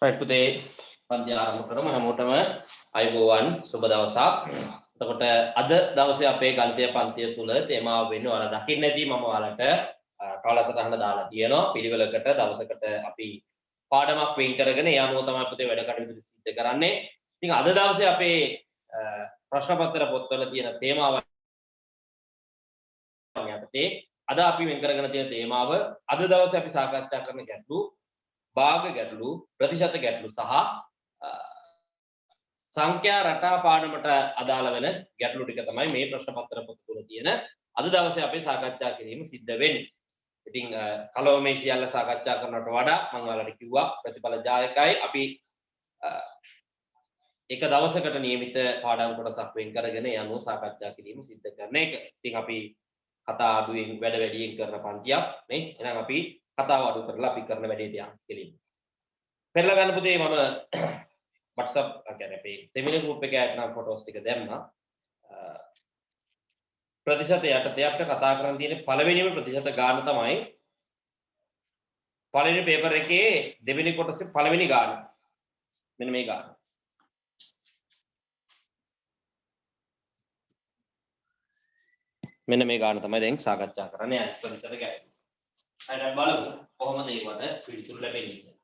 right පුතේ පන්ති ආරම්භ කරමු හැමෝටම අයබෝවන් සුබ දවසක්. එතකොට අද දවසේ අපේ ගණිතය පන්තිය තුල තේමාව වෙන්නේ ඔයාලා දකින්න ඇති මම ඔයාලට කාලසටහන දාලා තියෙනවා. පිළිවෙලකට දවසකට අපි පාඩමක් වෙන් කරගෙන ඒ අනුව තමයි පුතේ වැඩ කටයුතු සිද්ධ කරන්නේ. ඉතින් අද දවසේ අපේ ප්‍රශ්න පත්‍ර පොත්වල තියෙන තේමාව යටතේ අද අපි වෙන් කරගෙන තියෙන තේමාව අද දවසේ අපි සාකච්ඡා කරන ගැටලු භාග ගැටලු ප්‍රතිශත ගැටලු සහ සංඛ්‍යා රටා පාඩමට අදාළ වෙන ගැටලු ටික තමයි මේ ප්‍රශ්න පත්‍ර පොත තුල තියෙන අද දවසේ අපි සාකච්ඡා කිරීම සිද්ධ වෙන්නේ. ඉතින් කලෝ මේ සියල්ල සාකච්ඡා කරනවට වඩා මම ඔයාලට කිව්වා ප්‍රතිඵල ජායකයි අපි එක දවසකට නියමිත පාඩම් කොටසක් වෙන් කරගෙන යනවා සාකච්ඡා කිරීම සිද්ධ කරන එක. ඉතින් අපි කතා අඩුවෙන් වැඩ වැඩියෙන් කරන පන්තියක් නේ. එහෙනම් අපි කතාව අඩු කරලා අපි කරන වැඩේ තියන් කෙලින්. පෙරලා ගන්න පුතේ මම WhatsApp කියන්නේ අපේ සෙමිනාර් ගෲප් එකේ ඇටනම් ෆොටෝස් ටික දැම්මා. ප්‍රතිශත යටතේ අපිට කතා කරන්න තියෙන පළවෙනිම ප්‍රතිශත ගාන තමයි පළවෙනි පේපර් එකේ දෙවෙනි කොටසේ පළවෙනි ගාන. මෙන්න මේ ගාන. මෙන්න මේ ගාන තමයි දැන් සාකච්ඡා කරන්නේ අනිත් ප්‍රතිශත ගැටලු. අයිට බලමු කොහොමද ඒකට පිළිතුරු ලැබෙන්නේ කියලා.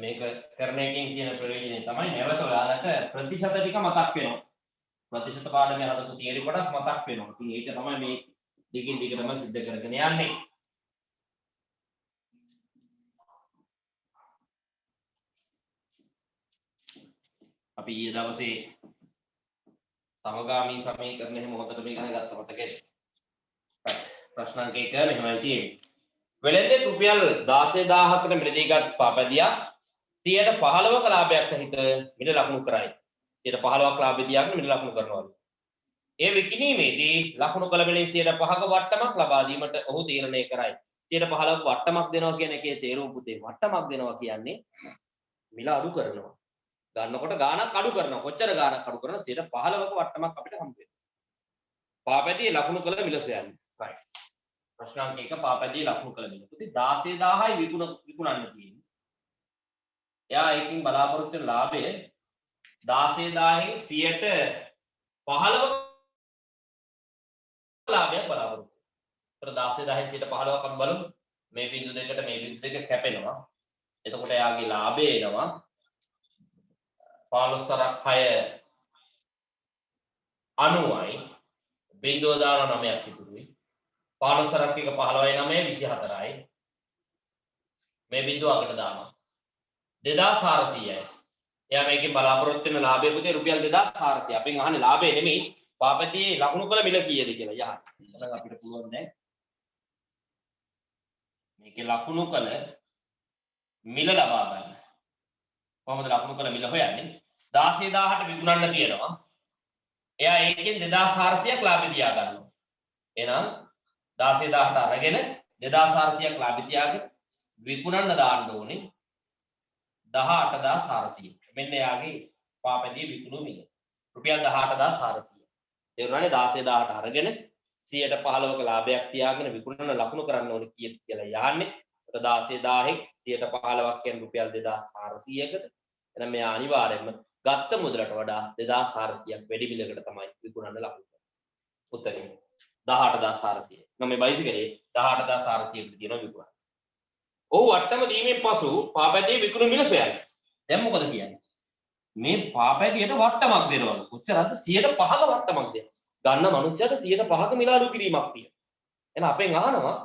මේක කරන එකෙන් කියන ප්‍රයෝජනය තමයි නැවත ඔයාලට ප්‍රතිශත ටික මතක් වෙනවා. ප්‍රතිශත පාඩමේ හදපු තියරි කොටස් මතක් වෙනවා. ඉතින් ඒක තමයි මේ දිගින් දිගටම සිද්ධ කරගෙන යන්නේ. අපි ඊයේ දවසේ සමගාමී සමීකරණ එහෙම හොතට මේ ගණන් ගත්ත මතකයි. ප්‍රශ්න අංක 1 මෙහෙමයි තියෙන්නේ. වෙළෙන්දේ රුපියල් 16000කට මිලදීගත් පාපැදියා 15%ක ලාභයක් සහිත මිල ලකුණු කරයි. 15%ක් ලාභය තියාගෙන මිල ලකුණු කරනවලු. ඒ විකිණීමේදී ලකුණු කළ වෙලෙන් 5%ක වට්ටමක් ලබා දීමට ඔහු තීරණය කරයි. 15%ක වට්ටමක් දෙනවා කියන එකේ තේරුම පුතේ වට්ටමක් දෙනවා කියන්නේ මිල අඩු කරනවා. ගන්නකොට ගාණක් අඩු කරනවා. කොච්චර ගාණක් අඩු කරනවද 15%ක වට්ටමක් අපිට හම්බ වෙනවා. පාපැදියේ ලකුණු කළ මිල සොයන්නේ. right. ප්‍රශ්න අංක 1 පාපැදියේ ලකුණු කළ මිල. පුතේ 16000යි විකුණන්න තියෙන්නේ. එයා එකකින් බලාපොරොත්තු වෙන ලාභය 16000න් 15%ක ලාභයක් බලාපොරොත්තු. ඒතර 16000න් 15%ක් අපි බලමු. මේ බිංදු දෙකට මේ බිංදු දෙක කැපෙනවා. එතකොට එයාගේ ලාභය එනවා 15 6 90යි. බිංදුව දාන 9ක් ඉතුරුයි. 15 1 15යි 9 24යි. මේ බිංදුව අකට දානවා 2400යි. එයා මේකෙන් බලාපොරොත්තු වෙන ලාභය පුතේ රුපියල් 2400. අපෙන් අහන්නේ ලාභය නෙමෙයි පාපැදියේ ලකුණු කළ මිල කීයද කියලා. යහන්. එහෙනම් අපිට පුළුවන් දැන් මේකේ ලකුණු කළ මිල ලබා ගන්න. කොහොමද ලකුණු කළ මිල හොයන්නේ? 16000ට විකුණන්න තියෙනවා. එයා ඒකෙන් 2400ක් ලාභය තියා ගන්නවා. එහෙනම් 16000ට අරගෙන 2400ක් ලාභය තියාගෙන විකුණන්න දාන්න ඕනේ 18400. මෙන්න යාගේ පාපැදියේ විකුණු මිල. රුපියල් 18400. තේරුණානේ 16000ට අරගෙන 15%ක ලාභයක් තියාගෙන විකුණන ලකුණු කරන්න ඕනේ කීයද කියලා යහන්නේ. ඒත් 16000න් 15%ක් කියන්නේ රුපියල් 2400කට. එහෙනම් මෙයා අනිවාර්යයෙන්ම ගත්ත මුදලට වඩා 2400ක් වැඩි මිලකට තමයි විකුණන්න ලකුණු කරන්නේ. උත්තරේ 18400. මම මේ බයිසිකලේ 18400කට තියෙනවා විකුණන්න. ඔව් වට්ටම දීමෙන් පසු පාපැදියේ විකුණු මිල සොයන්න. දැන් මොකද කියන්නේ? මේ පාපැදියට වට්ටමක් දෙනවලු. කොච්චරද? 105ක වට්ටමක් දෙනවා. ගන්න මිනිස්සයාට 105ක මිල අඩු කිරීමක් තියෙනවා. එහෙනම් අපෙන් අහනවා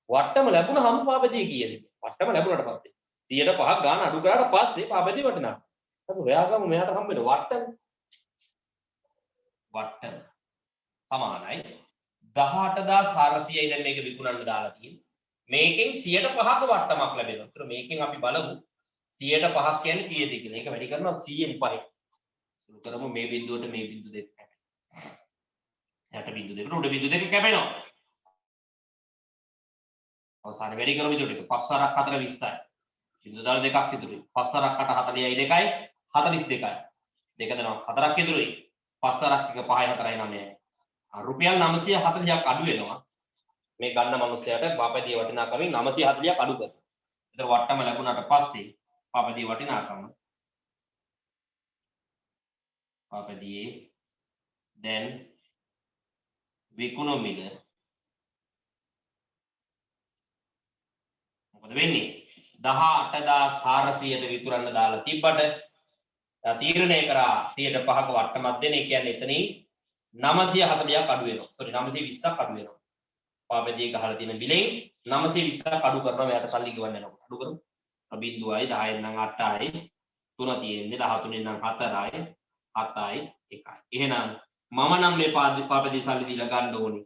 වට්ටම ලැබුණාම පාපැදිය කීයද? වට්ටම ලැබුණාට පස්සේ 105ක් ගන්න අඩු කරාට පස්සේ පාපැදිය වටිනවා. අපි හොයාගමු මෙයාට හම්බ වෙන වට්ටම. වට්ටම සමානයි 18400යි දැන් මේක විකුණන්න දාලා තියෙන්නේ. මේකෙන් 105ක වට්ටමක් ලැබෙනවා. ඒතර මේකෙන් අපි බලමු 105ක් කියන්නේ කීයද කියලා. ඒක වැඩි කරනවා 100න් 5. සුළු කරමු මේ බිඳුවට මේ බිඳු දෙක කැපෙනවා. 60 බිඳු දෙකට උඩ බිඳු දෙක කැපෙනවා. අවසාන වැඩි කරමු විදියට 5 4ක් 4 20යි. බිඳු දාලා දෙකක් ඉතුරුයි. 5 4ක් 8 40යි 2යි 42යි. දෙක දෙනවා 4ක් ඉතුරුයි. 5 4ක් 1 5යි 4යි 9යි. රුපියල් 940ක් අඩු වෙනවා. මේ ගන්න මිනිස්සයාට පාපැදියේ වටිනාකමින් 940ක් අඩු කරනවා. ඒතර වට්ටම ලැබුණාට පස්සේ පාපදී වටිනාකම පාපදී then විකුණු මිල මොකද වෙන්නේ 18400ට විකුණන්න දාලා තිබ්බට තීරණය කරා 105ක වට්ටමක් දෙන. ඒ කියන්නේ එතනින් 940ක් අඩු වෙනවා. sorry 920ක් අඩු වෙනවා. පාපදී ගහලා තියෙන බිලෙන් 920ක් අඩු කරනවා. මෙයාට සල්ලි ගෙවන්න යනවා. අඩු කරමු. 0.10 10 නම් 8යි 3 තියෙන්නේ 13 නම් 4යි 7යි 1යි. එහෙනම් මම නම් මේ පාපදී සල්ලි දීලා ගන්න ඕනේ.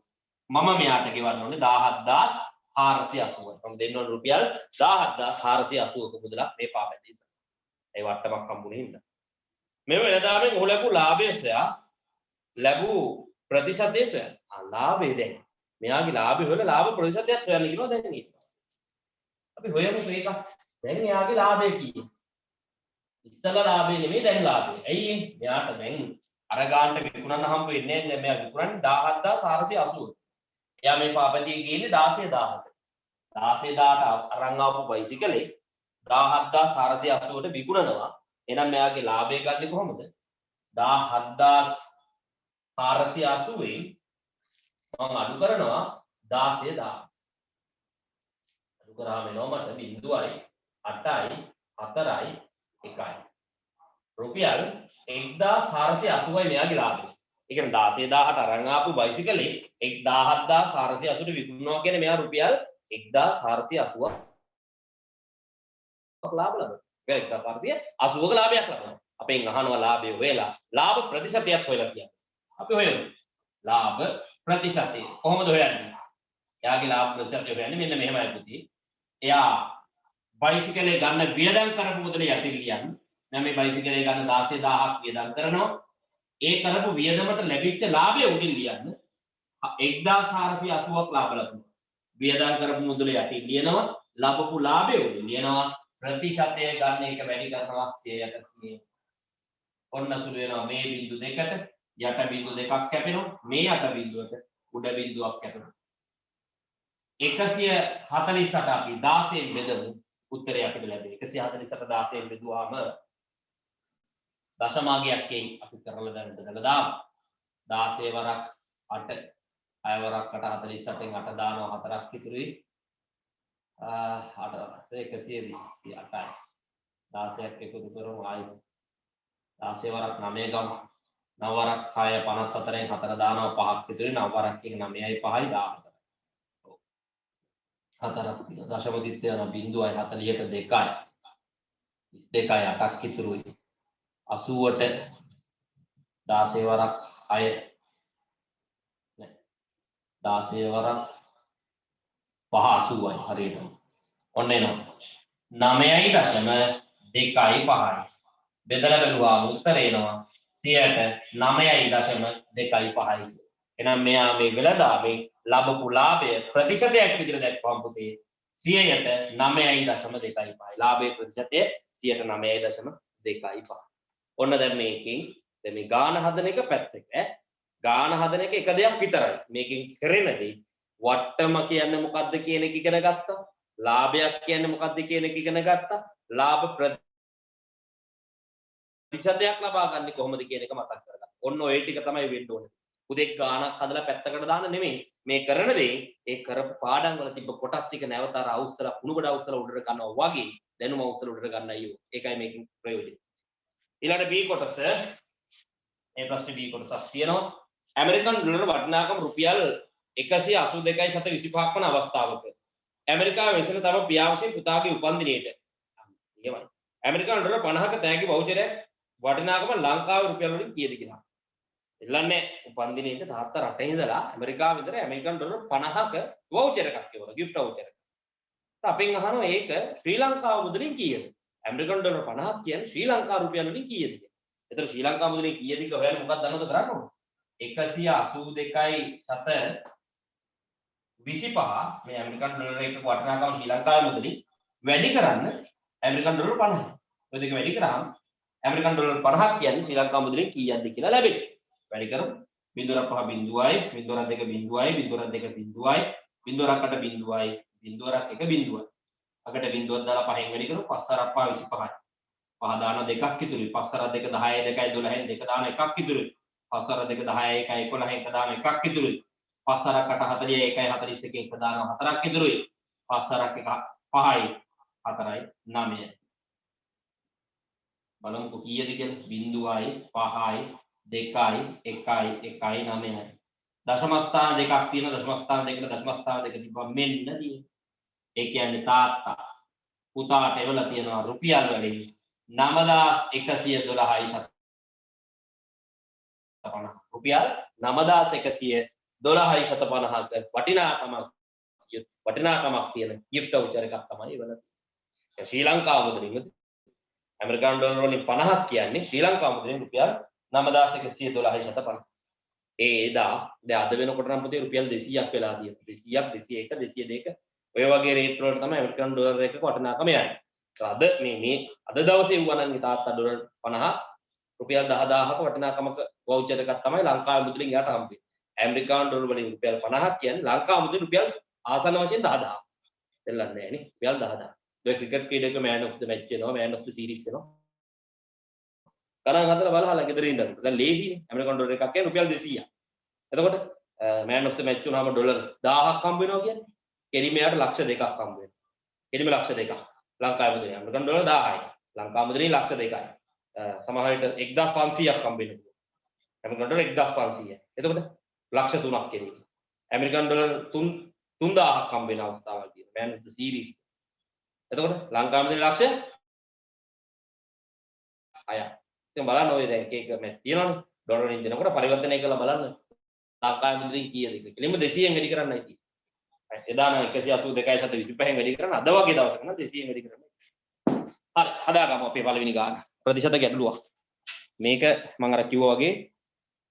මම මෙයාට ගෙවන්න ඕනේ 17480. මම දෙන්න ඕන රුපියල් 17480ක මුදලක් මේ පාපදී. ඒ වට්ටමක් හම්බුනේ හින්දා. මේ වෙනදාමෙන් ඔහු ලැබු ලාභය සොයා ලැබු ප්‍රතිශතය සොයා ලාභය දැන් මෙයාගේ ලාභය හොයලා ලාභ ප්‍රතිශතයක් හොයන්න කියනවා දැන් ඊට පස්සේ අපි හොයමු මේකත් දැන් එයාගේ ලාභය කීයද ඉස්සලා ලාභය නෙමෙයි දැන් ලාභය ඇයි මෙයාට දැන් අර ගානට විකුණන්න හම්බ වෙන්නේ නැහැ දැන් මෙයා විකුණන්නේ 17480 එයා මේ පාපතිය ගියේ 16000ට 16000ට අරන් ආපු බයිසිකලේ 17480ට විකුණනවා එහෙනම් මෙයාගේ ලාභය ගන්නේ කොහොමද 17480 මම අඩු කරනවා 16000 අඩු කරාම එනවා මට 0.8යි 4යි 1යි රුපියල් 1480යි මෙයාගේ ලාභය. ඒ කියන්නේ 16000ට අරන් ආපු බයිසිකලේ 17480ට විකුණනවා කියන්නේ මෙයා රුපියල් 1480ක් ලාභ ලබනවා. 1480ක ලාභයක් ලබනවා. අපෙන් අහනවා ලාභය හොයලා ලාභ ප්‍රතිශතයක් හොයලා කියන්නේ. අපි හොයමු. ලාභ ප්‍රතිශතය කොහොමද හොයන්නේ? එයාගේ ලාභ ප්‍රතිශතය හොයන්නේ මෙන්න මෙහෙමයි පුතේ. එයා බයිසිකලේ ගන්න වියදම් කරපු මුදල යටින් ලියන්නේ. මම මේ බයිසිකලේ ගන්න 16000ක් වියදම් කරනවා. ඒ කරපු වියදමට ලැබිච්ච ලාභය උඩින් ලියන්න. 1480ක් ලාභ ලැබුණා. වියදම් කරපු මුදල යටින් ලියනවා. ලැබපු ලාභය උඩින් ලියනවා. ප්‍රතිශතය ගන්න එක වැඩි කරනවා 100%. ඔන්න සුළු වෙනවා මේ බිංදු දෙකට යට බිංදු දෙකක් කැපෙනවා මේ යට බිංදුවට උඩ බිංදුවක් කැපෙනවා 148 අපි 16න් බෙදමු උත්තරය අපිට ලැබෙන්නේ 148 16න් බෙදුවාම දශමාගයක්ෙන් අපි කරලා දැන් බෙදලා දාමු 16 වරක් 8 6 වරක් 8 48න් 8 දානවා 4ක් ඉතුරුයි 8 128යි 16ක් එකතු කරමු ආයි 16 වරක් 9 ගමු 9 වරක් 6 54න් 4 දානවා 5ක් ඉතුරුයි 9 වරක් 9යි 5යි 14 4ක් දශම දිත්‍ය යන 0.40ට 2යි 22යි 8ක් ඉතුරුයි 80ට 16 වරක් 6 16 වරක් 5 80යි හරියට ඔන්න එනවා 9.2යි 5යි බෙදලා බලුවාම උත්තරේ එනවා 9.2යි 5යි එහෙනම් මෙයා මේ වෙලදාමේ ලැබපු ලාභය ප්‍රතිශතයක් විදිහට දැක්වම් පුතේ 9.2යි 5යි ලාභයේ ප්‍රතිශතය 9.2යි 5 ඔන්න දැන් මේකෙන් දැන් මේ ගාන හදන එක පැත්තක ගාන හදන එක දෙයක් විතරයි මේකෙන් කරන දේ වට්ටම කියන්නේ මොකද්ද කියන එක ඉගෙන ගත්තා ලාභයක් කියන්නේ මොකද්ද කියන එක ඉගෙන ගත්තා ලාභ ප්‍රතිශතයක් ලබා ගන්න කොහොමද කියන එක මතක් කරගන්න. ඔන්න ඔය ටික තමයි වෙන්න ඕනේ. උදේ ගානක් හදලා පැත්තකට දාන්න නෙමෙයි. මේ කරන දේ ඒ කරපු පාඩම් වල තිබ්බ කොටස් ටික නැවත අර අවුස්සලා කුණු ගොඩ අවුස්සලා උඩට ගන්නවා වගේ දැනුම අවුස්සලා උඩට ගන්නයි යෝ. ඒකයි මේකෙන් ප්‍රයෝජනෙ. ඊළඟ B කොටස මේ ප්‍රශ්නේ B කොටසක් තියෙනවා. ඇමරිකන් ඩොලර් වටිනාකම රුපියල් 182.25ක් වන අවස්ථාවක ඇමරිකාවේ වෙසෙන තම පියා විසින් පුතාගේ උපන්දිනයට එහෙමයි. ඇමරිකන් ඩොලර් 50ක තෑගි වවුචරයක් වටිනාකම ලංකාවේ රුපියල් වලින් කීයද කියලා. එල්ලන්නේ උපන්දිනේට තාත්තා රටේ ඉඳලා ඇමරිකාවේ ඉඳලා ඇමරිකන් ඩොලර් 50ක වවුචර් එකක් කියවලා gift voucher එකක්. අපෙන් අහනවා ඒක ශ්‍රී ලංකාව මුදලින් කීයද? ඇමරිකන් ඩොලර් 50ක් කියන්නේ ශ්‍රී ලංකා රුපියල් වලින් කීයද කියලා. ඒතර ශ්‍රී ලංකා මුදලින් කීයද කියලා හොයන්න මොකක්ද දන්නවද කරන්න ඕන? 182.25 මේ ඇමරිකන් ඩොලර් එක වටිනාකම ශ්‍රී ලංකාවේ මුදලින් වැඩි කරන්න ඇමරිකන් ඩොලර් 50. ඔය දෙක වැඩි කරාම ඇමරිකන් ඩොලර් 50ක් කියන්නේ ශ්‍රී ලංකා මුදලින් කීයක්ද කියලා ලැබෙන්නේ. වැඩි කරමු 0.5 බිංදුවයි 0.2 බිංදුවයි 0.2 බිංදුවයි 0.8 බිංදුවයි 0.1 බිංදුවයි අකට බිඳුවක් දාලා 5න් වැඩි කරු 5 හරක් 5 25යි. 5 දාන දෙකක් ඉතුරුයි. 5 හරක් 2 10යි 2යි 12යි 2 දාන එකක් ඉතුරුයි. 5 හරක් 2 10යි 1යි 11යි 1 දාන එකක් ඉතුරුයි. 5 හරක් 8 40යි 1යි 41 1 දාන 4ක් ඉතුරුයි. 5 හරක් 1 5යි 4යි 9යි. බලමුකෝ කීයද කියලා. බිඳුවයි 5යි 2යි 1යි 1යි 9යි. දශම ස්ථාන දෙකක් තියෙනවා. දශම ස්ථාන දෙකට දශම ස්ථාන දෙක තිබ්බම මෙන්න තියෙන්නේ. ඒ කියන්නේ තාත්තා පුතාට එවලා තියෙනවා රුපියල් වලින් 9112යි 150. රුපියල් 9112යි 150ක වටිනාකමක් තියෙන gift voucher එකක් තමයි එවලා තියෙන්නේ. ශ්‍රී ලංකාව මුද්‍රණය ඇමරිකානු ඩොලර් වලින් 50ක් කියන්නේ ශ්‍රී ලංකාව මුද්‍රණය රුපියල් 9112යි 150. එදා දැන් අද වෙනකොට නම් පුතේ රුපියල් 200ක් වෙලා තියෙනවා. 200ක් 201 202 ඔය වගේ රේට් වලට තමයි ඇමරිකන් ඩොලර් එකක වටිනාකම යන්නේ. අද මේ අද දවසේ වුණා නම් තාත්තා ඩොලර් 50 රුපියල් 10000ක වටිනාකමක වවුචර් එකක් තමයි ලංකාවේ මුදලින් යාට හම්බෙන්නේ. ඇමරිකානු ඩොලර් වලින් රුපියල් 50ක් කියන්නේ ලංකාවේ මුදලින් රුපියල් ආසන්න වශයෙන් 10000. දෙල්ලන්නේ නැහැ නේ. රුපියල් 10000. ඔය ක්‍රිකට් ක්‍රීඩක මෑන් ඔෆ් ද මැච් වෙනවා, මෑන් ඔෆ් ද සීරීස් වෙනවා. ගණන් හදලා බලහලා ගෙදර ඉඳන්. දැන් ලේසිනේ. ඇමරිකන් ඩොලර් එකක් කියන්නේ රුපියල් 200ක්. එතකොට මෑන් ඔෆ් ද මැච් වුණාම ඩොලර් 1000ක් හම්බ වෙනවා කියන්නේ. කෙරිමයාට ලක්ෂ 2ක් හම්බ වෙනවා. කෙරිම ලක්ෂ 2ක්. ලංකාවේ මුදලින් ඇමරිකන් ඩොලර් 1000යි. ලංකාව මුදලින් ලක්ෂ 2යි. සමහර විට 1500ක් හම්බ වෙනවා. ඇමරිකන් ඩොලර් 1500යි. එතකොට ලක්ෂ 3ක් කෙරේ. ඇමරිකන් ඩොලර් 3000ක් හම්බ වෙන අවස්ථාවක් තියෙනවා. මෑන් ඔෆ් ද සීරීස්. එතකොට ලංකාවේ මුදලින් ලක්ෂ 6ක්. ඉතින් බලන්න ඔය දැන් එක එක මැච් තියෙනවනේ. ඩොලර් වලින් දෙනකොට පරිවර්තනය කරලා බලන්න. ලංකාවේ මුදලින් කීයද කියලා. කෙලින්ම 200ෙන් වැඩි කරන්නයි තියෙන්නේ. එදා නම් 182.25න් වැඩි කරන්න අද වගේ දවසක නම් 200ෙන් වැඩි කරන්න. හරි හදාගමු අපේ පළවෙනි ගාන. ප්‍රතිශත ගැටලුවක්. මේක මම අර කිව්වා වගේ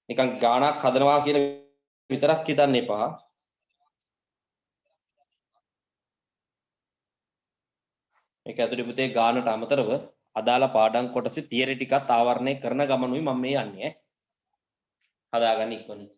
නිකන් ගානක් හදනවා කියලා විතරක් හිතන්න එපා. මේක ඇතුලේ පුතේ ගානට අමතරව අදාළ පාඩම් කොටසේ තියරි ටිකත් ආවරණය කරන ගමනුයි මම මේ යන්නේ. හදාගන්න ඉක්මනින්.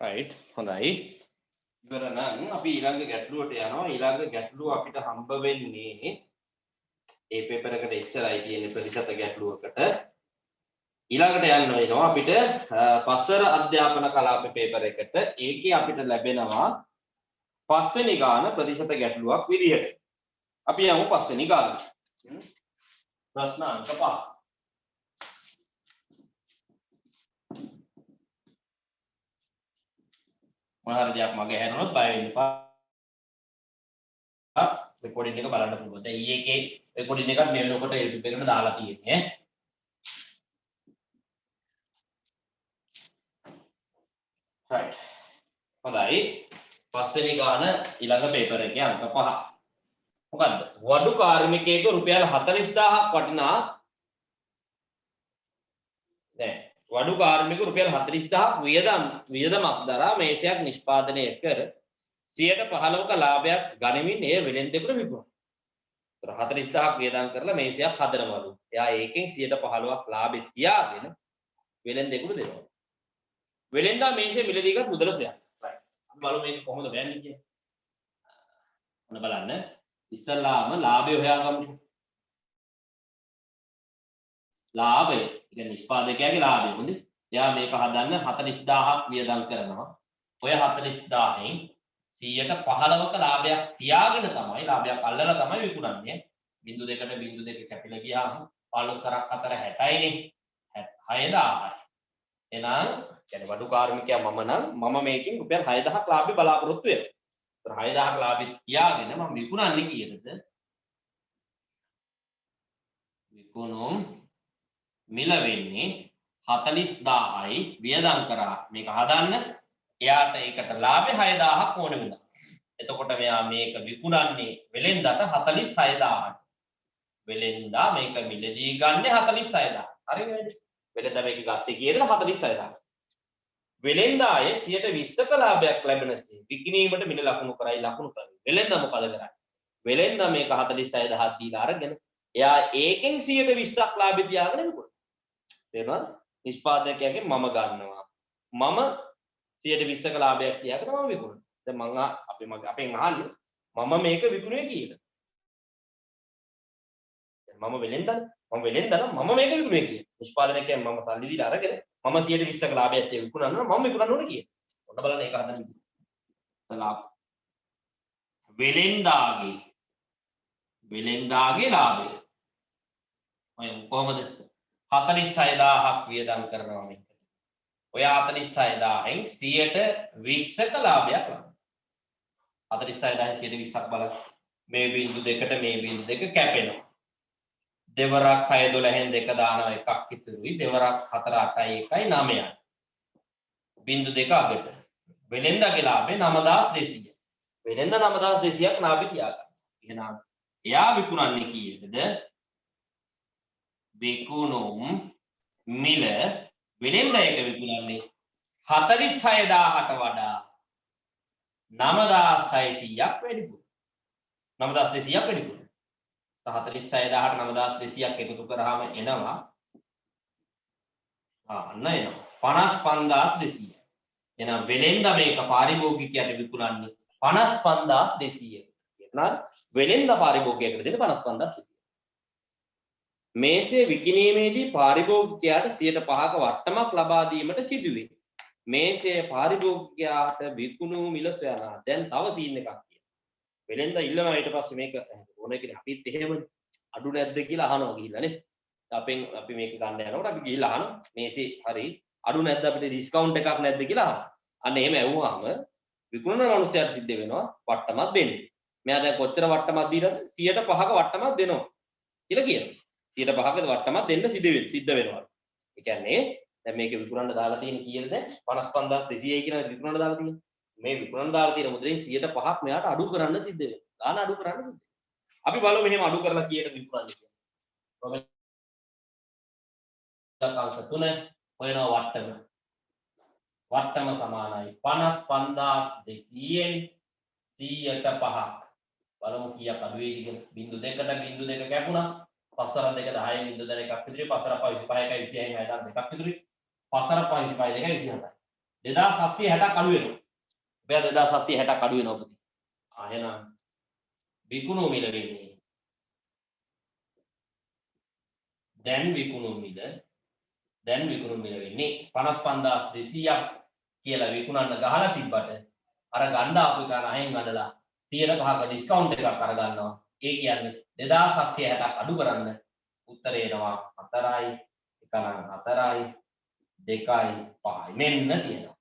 right හොඳයි. ඉවර නම් අපි ඊළඟ ගැටලුවට යනවා. ඊළඟ ගැටලුව අපිට හම්බ වෙන්නේ ඒ පේපර් එකට එච්චරයි තියෙන ප්‍රතිශත ගැටලුවකට. ඊළඟට යන්න වෙනවා අපිට පස්වර අධ්‍යාපන කලාප පේපර් එකට. ඒකේ අපිට ලැබෙනවා පස්වෙනි ගාන ප්‍රතිශත ගැටලුවක් විදිහට. අපි යමු පස්වෙනි ගාන. ප්‍රශ්න අංක 5. මොනවාරි දෙයක් මගේ හැරුණොත් බය වෙන්න එපා. රෙකෝඩින් එක බලන්න පුළුවන්. දැන් ඊයේ එකේ රෙකෝඩින් එකත් මේ වෙනකොට YouTube එකට දාලා තියෙන්නේ. right. හොඳයි. පස්වෙනි ගාන ඊළඟ පේපර් එකේ අංක 5. මොකද්ද? වඩු කාර්මිකයෙකු රුපියල් 40000ක් වටිනා නෑ. වඩු කාර්මිකයෙකු රුපියල් 40000ක් වියදමක් දරා මේසයක් නිෂ්පාදනය කර 15%ක ලාභයක් ගනිමින් එය වෙළෙන්දෙකුට විකුණනවා. 40000ක් වියදම් කරලා මේසයක් හදනවලු. එයා ඒකෙන් 15%ක් ලාභෙ තියාගෙන වෙළෙන්දෙකුට දෙනවා. වෙළෙන්දා මේසෙ මිලදී ගත් මුදල සොයන්න. right. අපි බලමු මේක කොහොමද වෙන්නේ කියලා. ඔන්න බලන්න. ඉස්සල්ලාම ලාභය හොයාගමු. ලාභය. කියන්නේ නිෂ්පාදකයාගේ ලාභය. හොඳයි. එයා මේක හදන්න 40000ක් වියදම් කරනවා. ඔය 40000න් 115ක ලාභයක් තියාගෙන තමයි ලාභයක් අල්ලලා තමයි විකුණන්නේ. 0.2 කැපිලා ගියාම 15 4 60යිනේ. 6000යි. එහෙනම් කියන්නේ වඩු කාර්මිකයා මම මේකෙන් රුපියල් 6000ක් ලාභය බලාපොරොත්තු වෙනවා. 6000ක් ලාභය තියාගෙන මම විකුණන්නේ කීයටද? විකුණුම් මිල වෙන්නේ 40000යි වියදම් කරා මේක හදන්න. එයාට ඒකට ලාභය 6000ක් ඕන වුණා. එතකොට මෙයා මේක විකුණන්නේ වෙලෙන්දාට 46000ට. වෙලෙන්දා මේක මිලදී ගන්නේ 46000. හරිද? වෙලෙන්දා මේක ගත්තේ කීයද? 46000. වෙලෙන්දායේ 120ක ලාභයක් ලැබෙනසේ විකිණීමට මිල ලකුණු කරයි. වෙලෙන්දා මොකද කරන්නේ? වෙලෙන්දා මේක 46000ක් දීලා අරගෙන එයා ඒකෙන් 120ක් ලාභය තියාගෙන විකුණනවා. තේරුණාද? නිෂ්පාදකයාගෙන් මම ගන්නවා. මම 120ක ලාභයක් තියාගෙන මම විකුණනවා. දැන් අපෙන් අහන්නේ මම මේක විකුණුවේ කීයද? මම වෙලෙන්දා මම මේක විකුණුවේ කීයද? නිෂ්පාදනයකෙන් මම සල්ලි දීලා අරගෙන මම 120ක ලාභයක් තිය විකුණනවා. මම විකුණන්න ඕනේ කීයද? ඔන්න බලන්න ඒක හදන්න. ලාභ වෙලෙන්දාගේ ලාභය. ඔය කොහමද? 46000ක් වියදම් කරනවා මේක. ඔය 46000න් 120ක ලාභයක් ලබනවා. 46000න් 120ක් බලන්න. මේ බිංදු දෙකට මේ බිංදු දෙක කැපෙනවා. දෙවරක් 6 12න් දෙක දානවා එකක් ඉතුරුයි. දෙවරක් 4 8යි 1යි 9යි. බිංදු දෙක අගට. වෙලෙන්දාගේ ලාභය 9200. වෙලෙන්දා 9200ක් ලාභය තියාගන්න. එහෙනම් එයා විකුණන්නේ කීයටද? විකුණුම් මිල වෙලෙන්දා එක විකුණන්නේ 46000ට වඩා 9600ක් වැඩිපුර. 9200ක් වැඩිපුර. 46000ට 9200ක් එකතු කරාම එනවා අන්න එනවා 55200. එහෙනම් වෙලෙන්දා මේක පාරිභෝගිකයට විකුණන්නේ 55200. එහෙනම් වෙලෙන්දා පාරිභෝගිකයට දෙන 55200. මේසේ විකිණීමේදී පාරිභෝගිකයාට 5%ක වට්ටමක් ලබා දීමට සිදුවේ. මේසේ පාරිභෝගිකයාට විකුණු මිල සොයනවා. දැන් තව සීන් එකක් කියනවා. වෙලෙන්දා ඉල්ලනවා ඊට පස්සේ මේක ඕනේ කියලා අපිත් එහෙමනේ. අඩු නැද්ද කියලා අහනවා ගිහිල්ලා නේ. අපි මේක ගන්න යනකොට අපි ගිහිල්ලා අහනවා මේසේ හරි අඩු නැද්ද අපිට ඩිස්කවුන්ට් එකක් නැද්ද කියලා අහනවා. අන්න එහෙම ඇහුවාම විකුණන මිනිහයාට සිද්ධ වෙනවා වට්ටමක් දෙන්න. මෙයා දැන් කොච්චර වට්ටමක් දීලාද? 100%ක වට්ටමක් දෙනවා කියලා කියනවා. 100%ක වට්ටමක් දෙන්න සිද්ධ වෙනවා. ඒ කියන්නේ දැන් මේක විකුණන්න දාලා තියෙන කීයද? 55200යි කියන විකුණන්න දාලා තියෙන්නේ. මේ විකුණන්න දාලා තියෙන මුදලෙන් 100%ක් මෙයාට අඩු කරන්න සිද්ධ වෙනවා. ගාන අඩු කරන්න සිද්ධ වෙනවා. අපි බලමු මෙහෙම අඩු කරලා කීයට විකුණන්නේ කියලා. අංශ 3 හොයනවා වට්ටම. වට්ටම සමානයි 55200න් 100ට 5ක්. බලමු කීයක් අඩු වෙයිද කියලා. බිංදු දෙකට බිංදු දෙක කැපුණා. පස්සර දෙක 10න් බිංදු දෙක එකක් විතරයි. පස්සර 25යි 26යි 6යි දෙකක් විතරයි. පස්සර 25යි දෙකයි 27යි. 2760ක් අඩු වෙනවා. රුපියල් 2760ක් අඩු වෙනවා පුතේ. එහෙනම් විකුණු මිල වෙන්නේ දැන් විකුණු මිල වෙන්නේ 55200ක් කියලා විකුණන්න ගහලා තිබ්බට අර ගණ්ඩ ආපු එක අහෙන් ගණලා 35ක ඩිස්කවුන්ට් එකක් අර ගන්නවා. ඒ කියන්නේ 2760ක් අඩු කරන්න උත්තරේ එනවා 4යි 1 4යි 2යි 5යි මෙන්න තියෙනවා.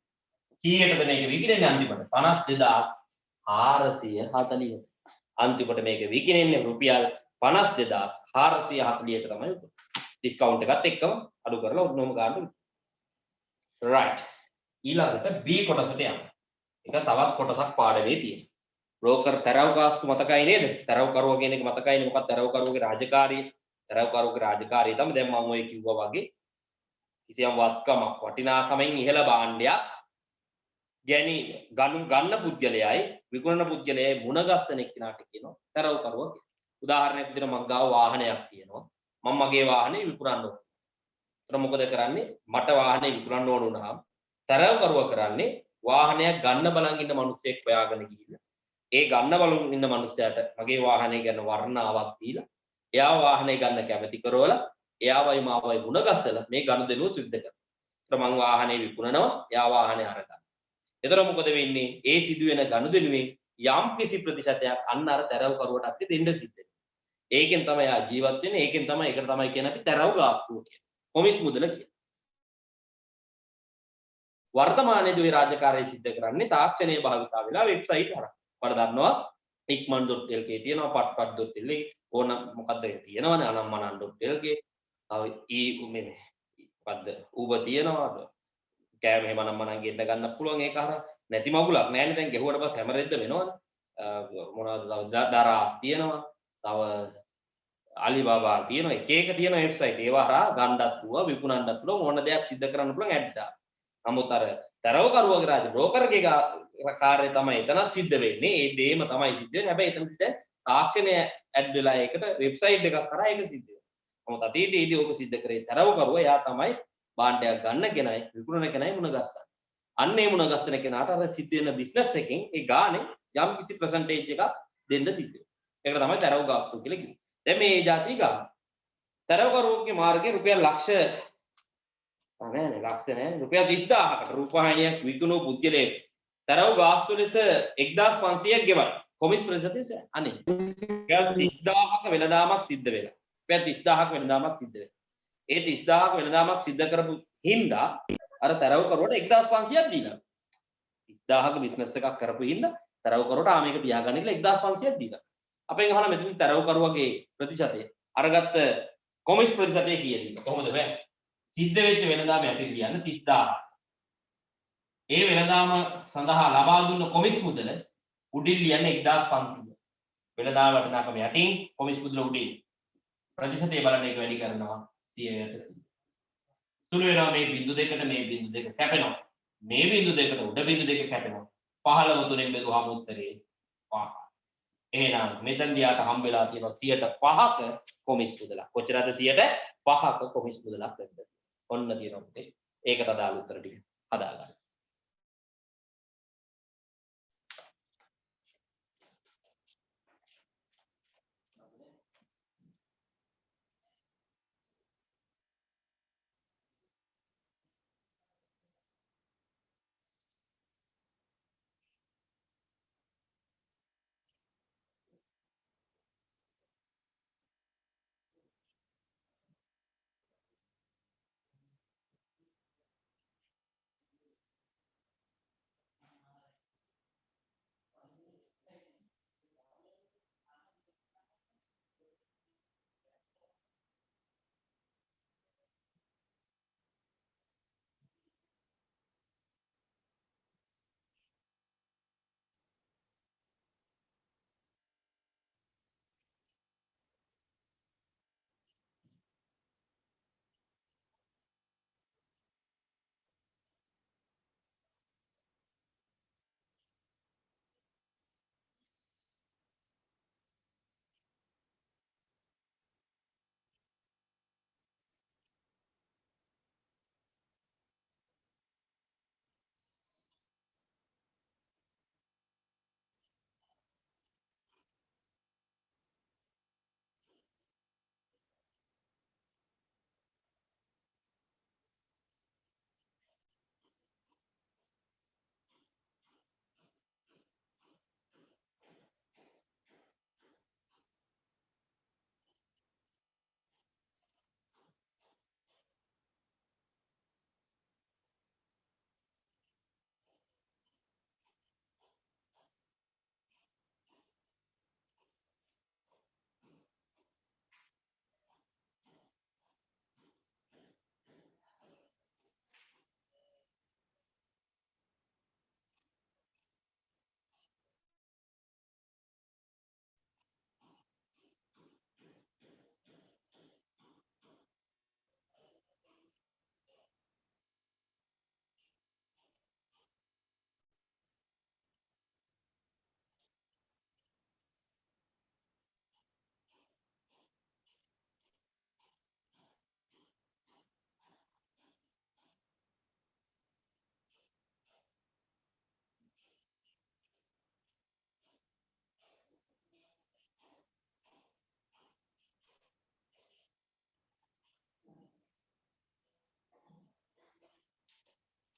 කීයටද මේක විකිරෙන්නේ අන්තිමට 52440. අන්තිමට මේක විකිරෙන්නේ රුපියල් 52440ට තමයි. ඩිස්කවුන්ට් එකත් එක්කම අඩු කරලා ඔන්නෝම ගන්න. right ඊළඟට B කොටසට යන්න. ඒක තවත් කොටසක් පාඩමේ තියෙනවා. බ්‍රෝකර් තරව ගාස්තු මතකයි නේද? තරව කරුවා කියන එක මතකයිනේ. මොකක්ද තරව කරුවගේ රාජකාරිය? තරව කරුවගේ රාජකාරිය තමයි දැන් මම ඔය කිව්වා වගේ කිසියම් වත්කමක් වටිනාකමෙන් ඉහළ භාණ්ඩයක් ගැනීම ගන්න පුද්ගලයයි විකුණන පුද්ගලයයි මුණ ගැස්සන එක්කෙනාට කියනවා තරව කරුවා කියලා. උදාහරණයක් විදිහට මම ගාව වාහනයක් තියෙනවා. මම මගේ වාහනේ විකුණන්න ඕන. ඒතර මොකද කරන්නේ? මට වාහනේ විකුණන්න ඕන වුණාම තරව කරුවා කරන්නේ වාහනයක් ගන්න බලන් ඉන්න මිනිස්සෙක් හොයාගෙන ගිහින් ඒ ගන්න බලන් ඉන්න මිනිස්සයාට මගේ වාහනේ ගැන වර්ණාවක් දීලා එයා වාහනේ ගන්න කැමති කරවලා එයාවයි මාවයි මුණ ගැස්සලා මේ ගනුදෙනුව සිද්ධ කරනවා. ඒතර මං වාහනේ විකුණනවා එයා වාහනේ අරගන්නවා. ඒතර මොකද වෙන්නේ? ඒ සිදුවෙන ගනුදෙනුවේ යම් කිසි ප්‍රතිශතයක් අන්න අර තරව කරුවට අපිට දෙන්න සිද්ධ වෙනවා. ඒකෙන් තමයි ආ ජීවත් වෙන්නේ. ඒකෙන් තමයි ඒකට තමයි කියන්නේ අපි තරව ගාස්තුව කියන්නේ. කොමිස් මුදල කියන්නේ. වර්තමානයේදී ওই රාජකාරිය සිද්ධ කරන්නේ තාක්ෂණයේ භාවිතා වෙලා වෙබ්සයිට් හරහා. මට දන්නවා ikman.lk තියෙනවා patpat.lk ඕන මොකද්ද තියෙනවනේ anammanan.lk තව මේ මොකද්ද Uber තියෙනවා කෑම එහෙම අනම්මනන් ගෙන්න ගන්න පුළුවන් ඒක හරහා නැති මගුලක් නෑනේ දැන් ගෙහුවට පස්සේ හැමරෙද්ද වෙනවනේ මොනවද තව දරාස් තියෙනවා තව අලිබාබා තියෙනවා එක එක තියෙන වෙබ්සයිට් ඒවා හරහා ගන්නත් පුළුවන් විකුණන්නත් පුළුවන් ඕන දෙයක් සිද්ධ කරන්න පුළුවන් ඇඩ් දාන්න. නමුත් අර තරව කරුවගේ රාජ බ්‍රෝකර්ගේ කාර්යය තමයි එතන සිද්ධ වෙන්නේ. ඒ දේම තමයි සිද්ධ වෙන්නේ. හැබැයි එතනට තාක්ෂණය ඇඩ් වෙලා ඒකට වෙබ්සයිට් එකක් කරා ඒක සිද්ධ වෙනවා. නමුත් අතීතයේදී ඕක සිද්ධ කරේ තරව කරුවා. එයා තමයි භාණ්ඩයක් ගන්න කෙනයි විකුණන කෙනයි මුණ ගැස්සන්නේ. අන්න ඒ මුණ ගැස්සන කෙනාට අර සිද්ධ වෙන බිස්නස් එකෙන් ඒ ගානේ යම් කිසි percentage එකක් දෙන්න සිද්ධ වෙනවා. ඒකට තමයි තරව ගාස්තු කියලා කියන්නේ. දැන් මේ જાති ගන්න. තරව කරුවගේ මාර්ගයේ රුපියල් ලක්ෂ නෑනේ ලක්ෂ නෑනේ රුපියල් 30000කට රූපවාහිනියක් විකුණු පුද්ගලයෙක් තරව ගාස්තු ලෙස 1500ක් ගෙවයි. කොමිස් ප්‍රතිශතය අනේ රුපියල් 30000ක වෙළඳාමක් සිද්ධ වෙලා. රුපියල් 30000ක වෙළඳාමක් සිද්ධ වෙලා. ඒ 30000ක වෙළඳාමක් සිද්ධ කරපු හින්දා අර තරව කරුවට 1500ක් දීලා. 30000ක බිස්නස් එකක් කරපු හින්දා තරව කරුවට මේක තියාගන්න කියලා 1500ක් දීලා. අපෙන් අහලා මෙතන තරව කරුවගේ ප්‍රතිශතය අරගත්ත කොමිස් ප්‍රතිශතය කීයද? කොහොමද බෑ? සිද්ධ වෙච්ච වෙළඳාම අපි කියන්නේ 30000. ඒ වෙළඳාම සඳහා ලබා දුන්න කොමිස් මුදල උඩින් ලියන්නේ 1500. වෙළඳාම වටිනාකම යටින් කොමිස් මුදල උඩින්. ප්‍රතිශතය බලන්න එක වැඩි කරනවා 100ට 100. සුළු වෙනවා මේ බිංදු දෙකට මේ බිංදු දෙක කැපෙනවා. මේ බිංදු දෙකට උඩ බිංදු දෙක කැපෙනවා. 15 තුනෙන් බෙදුවාම උත්තරේ 5. එහෙනම් මෙතෙන්දී යාට හම්බෙලා තියෙනවා 105ක කොමිස් මුදල. කොච්චරද 105ක කොමිස් මුදලක් ලැබෙන්නේ. ඔන්න තියෙනවා පුතේ. ඒකට අදාළ උත්තර ටික හදාගන්න.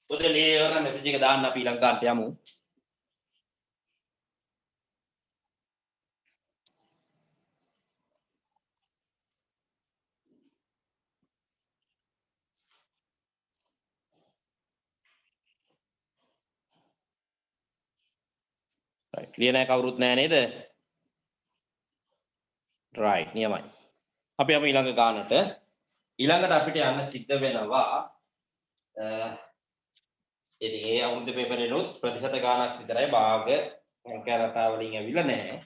උදේ ලේවර මෙසේජ් එක දාන්න අපි ඊළඟ ගානට යමු. right clear නැහැ කවුරුත් නැහැ නේද? right නියමයි. අපි යමු ඊළඟ ගානට. ඊළඟට අපිට යන්න සිද්ධ වෙනවා ඉතින් ඒ අවුරුද්ද පේපරේනොත් ප්‍රතිශත ගාණක් විතරයි භාග අංක රටාව වලින් ඇවිල්ලා නැහැ.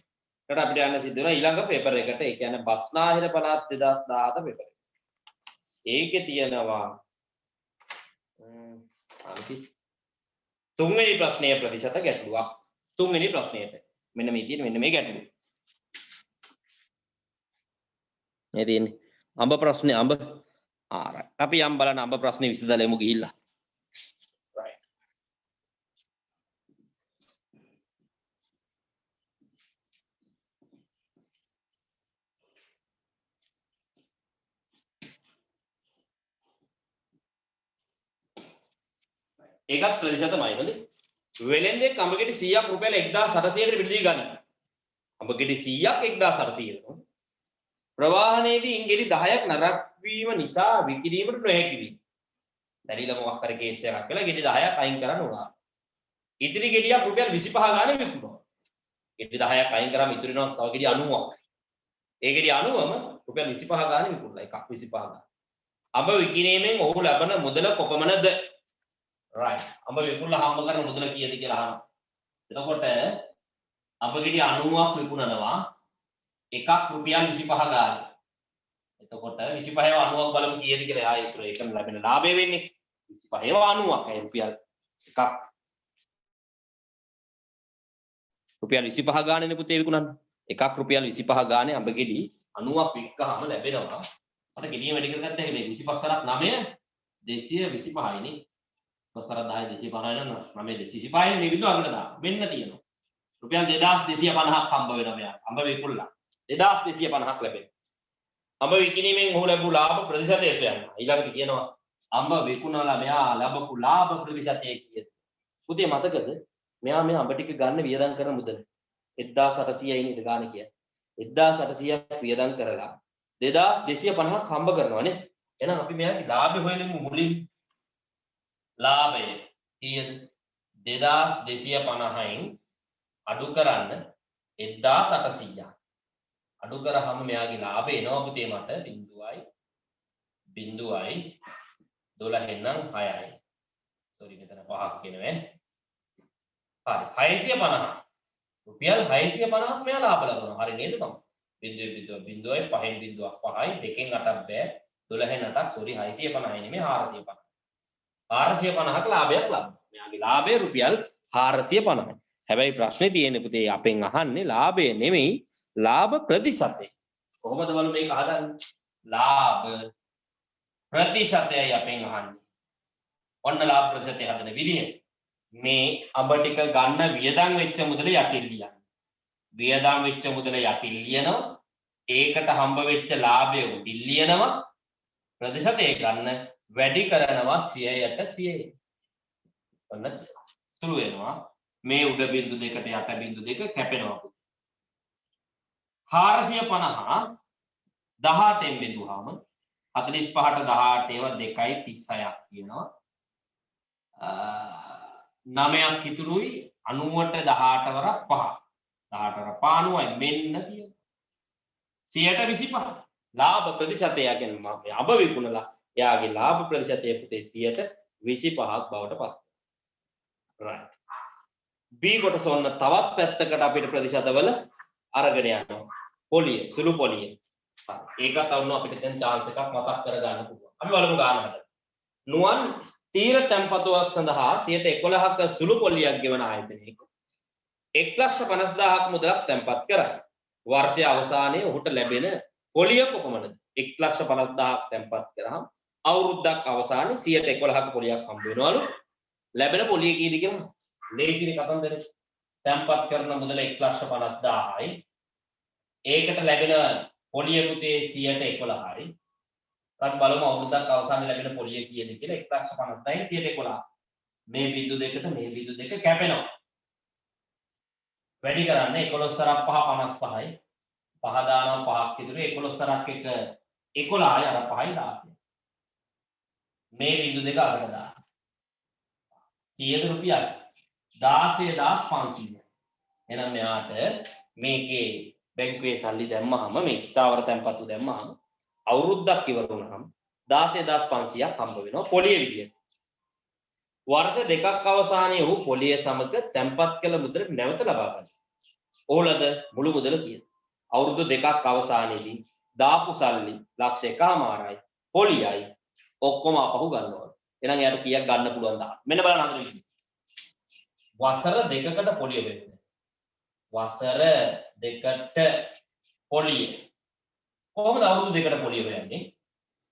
ඒකට අපිට යන්න සිද්ධ වෙනවා ඊළඟ පේපර් එකට. ඒ කියන්නේ බස්නාහිර පළාත් 2017 පේපර්. ඒකේ තියෙනවා අන්ති තුන්වෙනි ප්‍රශ්නයේ ප්‍රතිශත ගැටලුවක්. තුන්වෙනි ප්‍රශ්නයට මෙන්න මේ තියෙන මෙන්න මේ ගැටලුව. මේ තියෙන්නේ අඹ ප්‍රශ්නේ අඹ. right. අපි යම් බලන්න අඹ ප්‍රශ්නේ විසඳලෙමු ගිහිල්ලා. right. ඒකත් ප්‍රතිශතමයි හොඳේ. වෙලෙන්දෙක් අඹගෙඩි 100ක් රුපියල් 1800කට පිළිදී ගන්න. අඹගෙඩි 100ක් 1800කට. ප්‍රවාහනයේදී ඉන් ගෙඩි 10ක් නරක් වීම නිසා විකිණීමට නොහැකි වී. දැරිලා මොකක් කර කේස් එකක් කළා ගෙඩි 10ක් අයින් කරන්න උනා. ඉතිරි ගෙඩියක් රුපියල් 25 ගානේ විකුණුවා. ගෙඩි 10ක් අයින් කරාම ඉතුරු වෙනවා තව ගෙඩි 90ක්. ඒ ගෙඩි 90ම රුපියල් 25 ගානේ විකුණුවා. එකක් 25 ගාන. අඹ විකිණීමෙන් ඔහු ලබන මුදල කොපමණද? right. අඹ විකුණලා හම්බ කරන මුදල කීයද කියලා අහනවා. එතකොට අඹ ගෙඩි 90ක් විකුණනවා. එකක් රුපියල් 25 ගාන. එතකොට 25ව 90ක් බලමු කීයද කියලා. ආයෙ ඒතර ඒකම ලැබෙන ලාභය වෙන්නේ 25ව 90ක්. ඒ රුපියල් එකක් රුපියල් 25 ගානනේ පුතේ විකුණන්නේ. එකක් රුපියල් 25 ගානේ අඹ ගෙඩි 90ක් වික්කහම ලැබෙනවා. අර ගෙඩිය වැඩි කරගත්ත එක මේ 25 සරක් 9 225යි නේ. 25 සරක් 10 250 නම් 9 225යි මේ විදිහ අගට දාන්න. මෙන්න තියෙනවා. රුපියල් 2250ක් හම්බ වෙනවා මෙයා. අඹ විකුණලා 2250ක් ලැබෙනවා. අඹ විකිණීමෙන් ඔහු ලැබු ලාභ ප්‍රතිශතය සොයන්න. ඊළඟට කියනවා අඹ විකුණලා මෙයා ලැබපු ලාභ ප්‍රතිශතය කීයද? පුතේ මතකද? මෙයා මේ අඹ ටික ගන්න වියදම් කරන මුදල 1800යි නේද ගාන කියන්නේ. 1800ක් වියදම් කරලා 2250ක් හම්බ කරනවා නේ. එහෙනම් අපි මෙයාගේ ලාභය හොයන්නේ මුලින්. ලාභය කීයද? 2250න් අඩු කරන්න 1800ක්. අඩු කරාම මෙයාගේ ලාභය එනවා පුතේ මට 0.0.12 නම් 6යි. සෝරි මෙතන 5ක් එනවා. හරි 650. රුපියල් 650ක් මෙයා ලාභ ලබනවා. හරි නේද මම? 0.0.5යි 5යි 2කින් 8ක් බෑ. 12න් 8ක් සෝරි 650යි නෙමෙයි 450. 450ක් ලාභයක් ලබනවා. මෙයාගේ ලාභය රුපියල් 450යි. හැබැයි ප්‍රශ්නේ තියෙන්නේ පුතේ අපෙන් අහන්නේ ලාභය නෙමෙයි ලාභ ප්‍රතිශතය. කොහොමද බලමු මේක හදන්නේ? ලාභ ප්‍රතිශතයයි අපෙන් අහන්නේ. ඔන්න ලාභ ප්‍රතිශතය හදන විදිය. මේ අඹ ටික ගන්න වියදම් වෙච්ච මුදල යටිල් ලියන්න. වියදම් වෙච්ච මුදල යටිල් ලියනවා. ඒකට හම්බ වෙච්ච ලාභය උඩින් ලියනවා. ප්‍රතිශතය ගන්න වැඩි කරනවා 100ට 100. ඔන්න සුළු වෙනවා. මේ උඩ බිංදු දෙකට යට බිංදු දෙක කැපෙනවා. 450 18න් බෙදුවාම 45ට 18 ඒවා 2.36ක් කියනවා. 9ක් ඉතුරුයි 90ට 18 වරක් 5. 18 වරක් 5 මෙන්න තියෙනවා. 125 ලාභ ප්‍රතිශතය කියන්නේ අඹ විකුණලා එයාගේ ලාභ ප්‍රතිශතය පුතේ 125ක් බවට පත්. right. B කොටස ඔන්න තවත් පැත්තකට අපිට ප්‍රතිශතවල අරගෙන යනවා. පොලිය සුළු පොලිය. ඒකත් වුණ අපිට දැන් chance එකක් මතක් කරගන්න පුළුවන්. අපි බලමු ගාන හද. නුවන් ස්ථීර tempatuවක් සඳහා 11ක සුළු පොලියක් ගෙවන ආයතනයක 1,50,000ක් මුදලක් තැන්පත් කරයි. වර්ෂයේ අවසානයේ ඔහුට ලැබෙන පොලිය කොපමණද? 1,50,000ක් තැන්පත් කරාම අවුරුද්දක් අවසානයේ 11ක පොලියක් හම්බ වෙනවලු. ලැබෙන පොලිය කීයද කියලා ලේසිනේ කතන්දරේ. තැන්පත් කරන මුදල 1,50,000යි. ඒකට ලැබෙන පොලිය පුතේ 111යි. අපි බලමු අවුරුද්දක් අවසානයේ ලැබෙන පොලිය කීයද කියලා 1,50,000යි 111. මේ බිඳු දෙකට මේ බිඳු දෙක කැපෙනවා. වැඩි කරන්න 11 සරක් 5 55යි. 5 දානවා 5ක් ඉතුරු 11 සරක් එක 11යි අර 5යි 16. මේ බිඳු දෙක අරගෙන දාන්න. කීයද රුපියල් 16500. එහෙනම් මෙයාට මේකේ බැංකුවේ සල්ලි දැම්මහම මේ ස්ථාවර තැන්පතු දැම්මහම අවුරුද්දක් ඉවර වුණාම 16500ක් හම්බ වෙනවා පොලිය විදියට. වර්ෂ දෙකක් අවසානයේ ඔහු පොලිය සමග තැන්පත් කළ මුදල නැවත ලබා ගන්නවා. ඕලද මුළු මුදල කියන. අවුරුදු දෙකක් අවසානයේදී දාපු සල්ලි ලක්ෂ 1මාරයි පොලියයි ඔක්කොම අපහු ගන්නවා. එහෙනම් එයාට කීයක් ගන්න පුළුවන්ද? මෙන්න බලන්න හතර විදිහ. වසර දෙකකට පොලිය වෙන්නේ. වසර දෙකට පොලිය. කොහොමද අවුරුදු දෙකට පොලිය වෙන්නේ?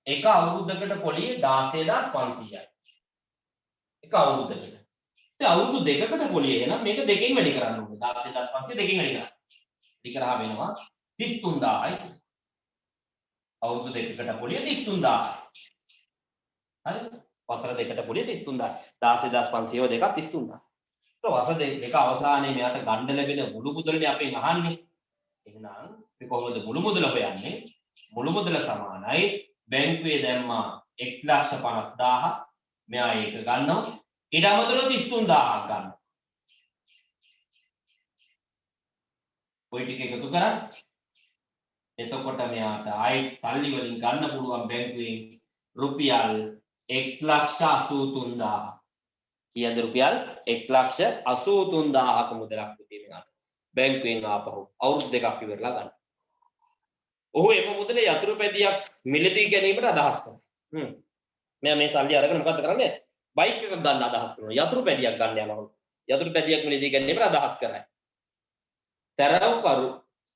එක අවුරුද්දකට පොලිය 16500යි. එක අවුරුද්දකට. ඒ අවුරුදු දෙකකට පොලිය එන මේක දෙකෙන් වැඩි කරන්න ඕනේ. 16500 දෙකෙන් වැඩි කරන්න. වැඩි කරා වෙනවා 33000යි. අවුරුදු දෙකකට පොලිය 33000යි. හරිද? වසර දෙකට පොලිය 33000යි. 16500 දෙකක් 33000යි. වසර දෙක අවසානයේ මෙයාට ගන්න ලැබෙන මුළු මුදලනේ අපෙන් අහන්නේ. එහෙනම් අපි කොහොමද මුළු මුදල හොයන්නේ? මුළු මුදල සමානයි බැංකුවේ දැම්මා 150000 මෙයා ඒක ගන්නවා. ඊට අමතරව 33000ක් ගන්නවා. ඔය ටික එකතු කරා. එතකොට මෙයාට ආයි සල්ලි වලින් ගන්න පුළුවන් බැංකුවෙන් රුපියල් 1,83,000. කීයද රුපියල් 1,83,000ක මුදලක් පුතේ මෙයාට බැංකුවෙන් ආපහු අවුරුදු දෙකක් ඉවරලා ගන්න. ඔහු එම මුදලේ යතුරු පැදියක් මිලදී ගැනීමට අදහස් කරනවා. මෙයා මේ සල්ලි අරගෙන මොකද කරන්නේ? බයික් එකක් ගන්න අදහස් කරනවා. යතුරු පැදියක් ගන්න යනවා. යතුරු පැදියක් මිලදී ගැනීමට අදහස් කරයි. තරවකරු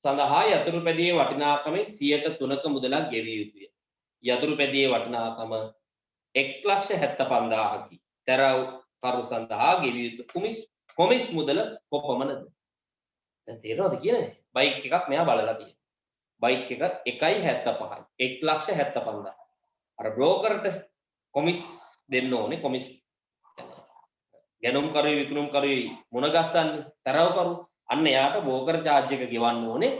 සඳහා යතුරු පැදියේ වටිනාකමෙන් 3%ක මුදලක් ගෙවිය යුතුය. යතුරු පැදියේ වටිනාකම 1,75,000කි. තරවකරු සඳහා ගෙවිය යුතු කොමිස් මුදල කොපමණද? දැන් තේරෙනවද කියන්නේ? බයික් එකක් මෙයා බලලා තියෙනවා. බයික් එක 1.75යි 1,75,000. අර බ්‍රෝකර්ට කොමිස් දෙන්න ඕනේ. කොමිස් ගැනුම් කරුයි විකුණුම් කරුයි මුණ ගස්සන්නේ තරවකරු. අන්න එයාට බ්‍රෝකර් charge එක ගෙවන්න ඕනේ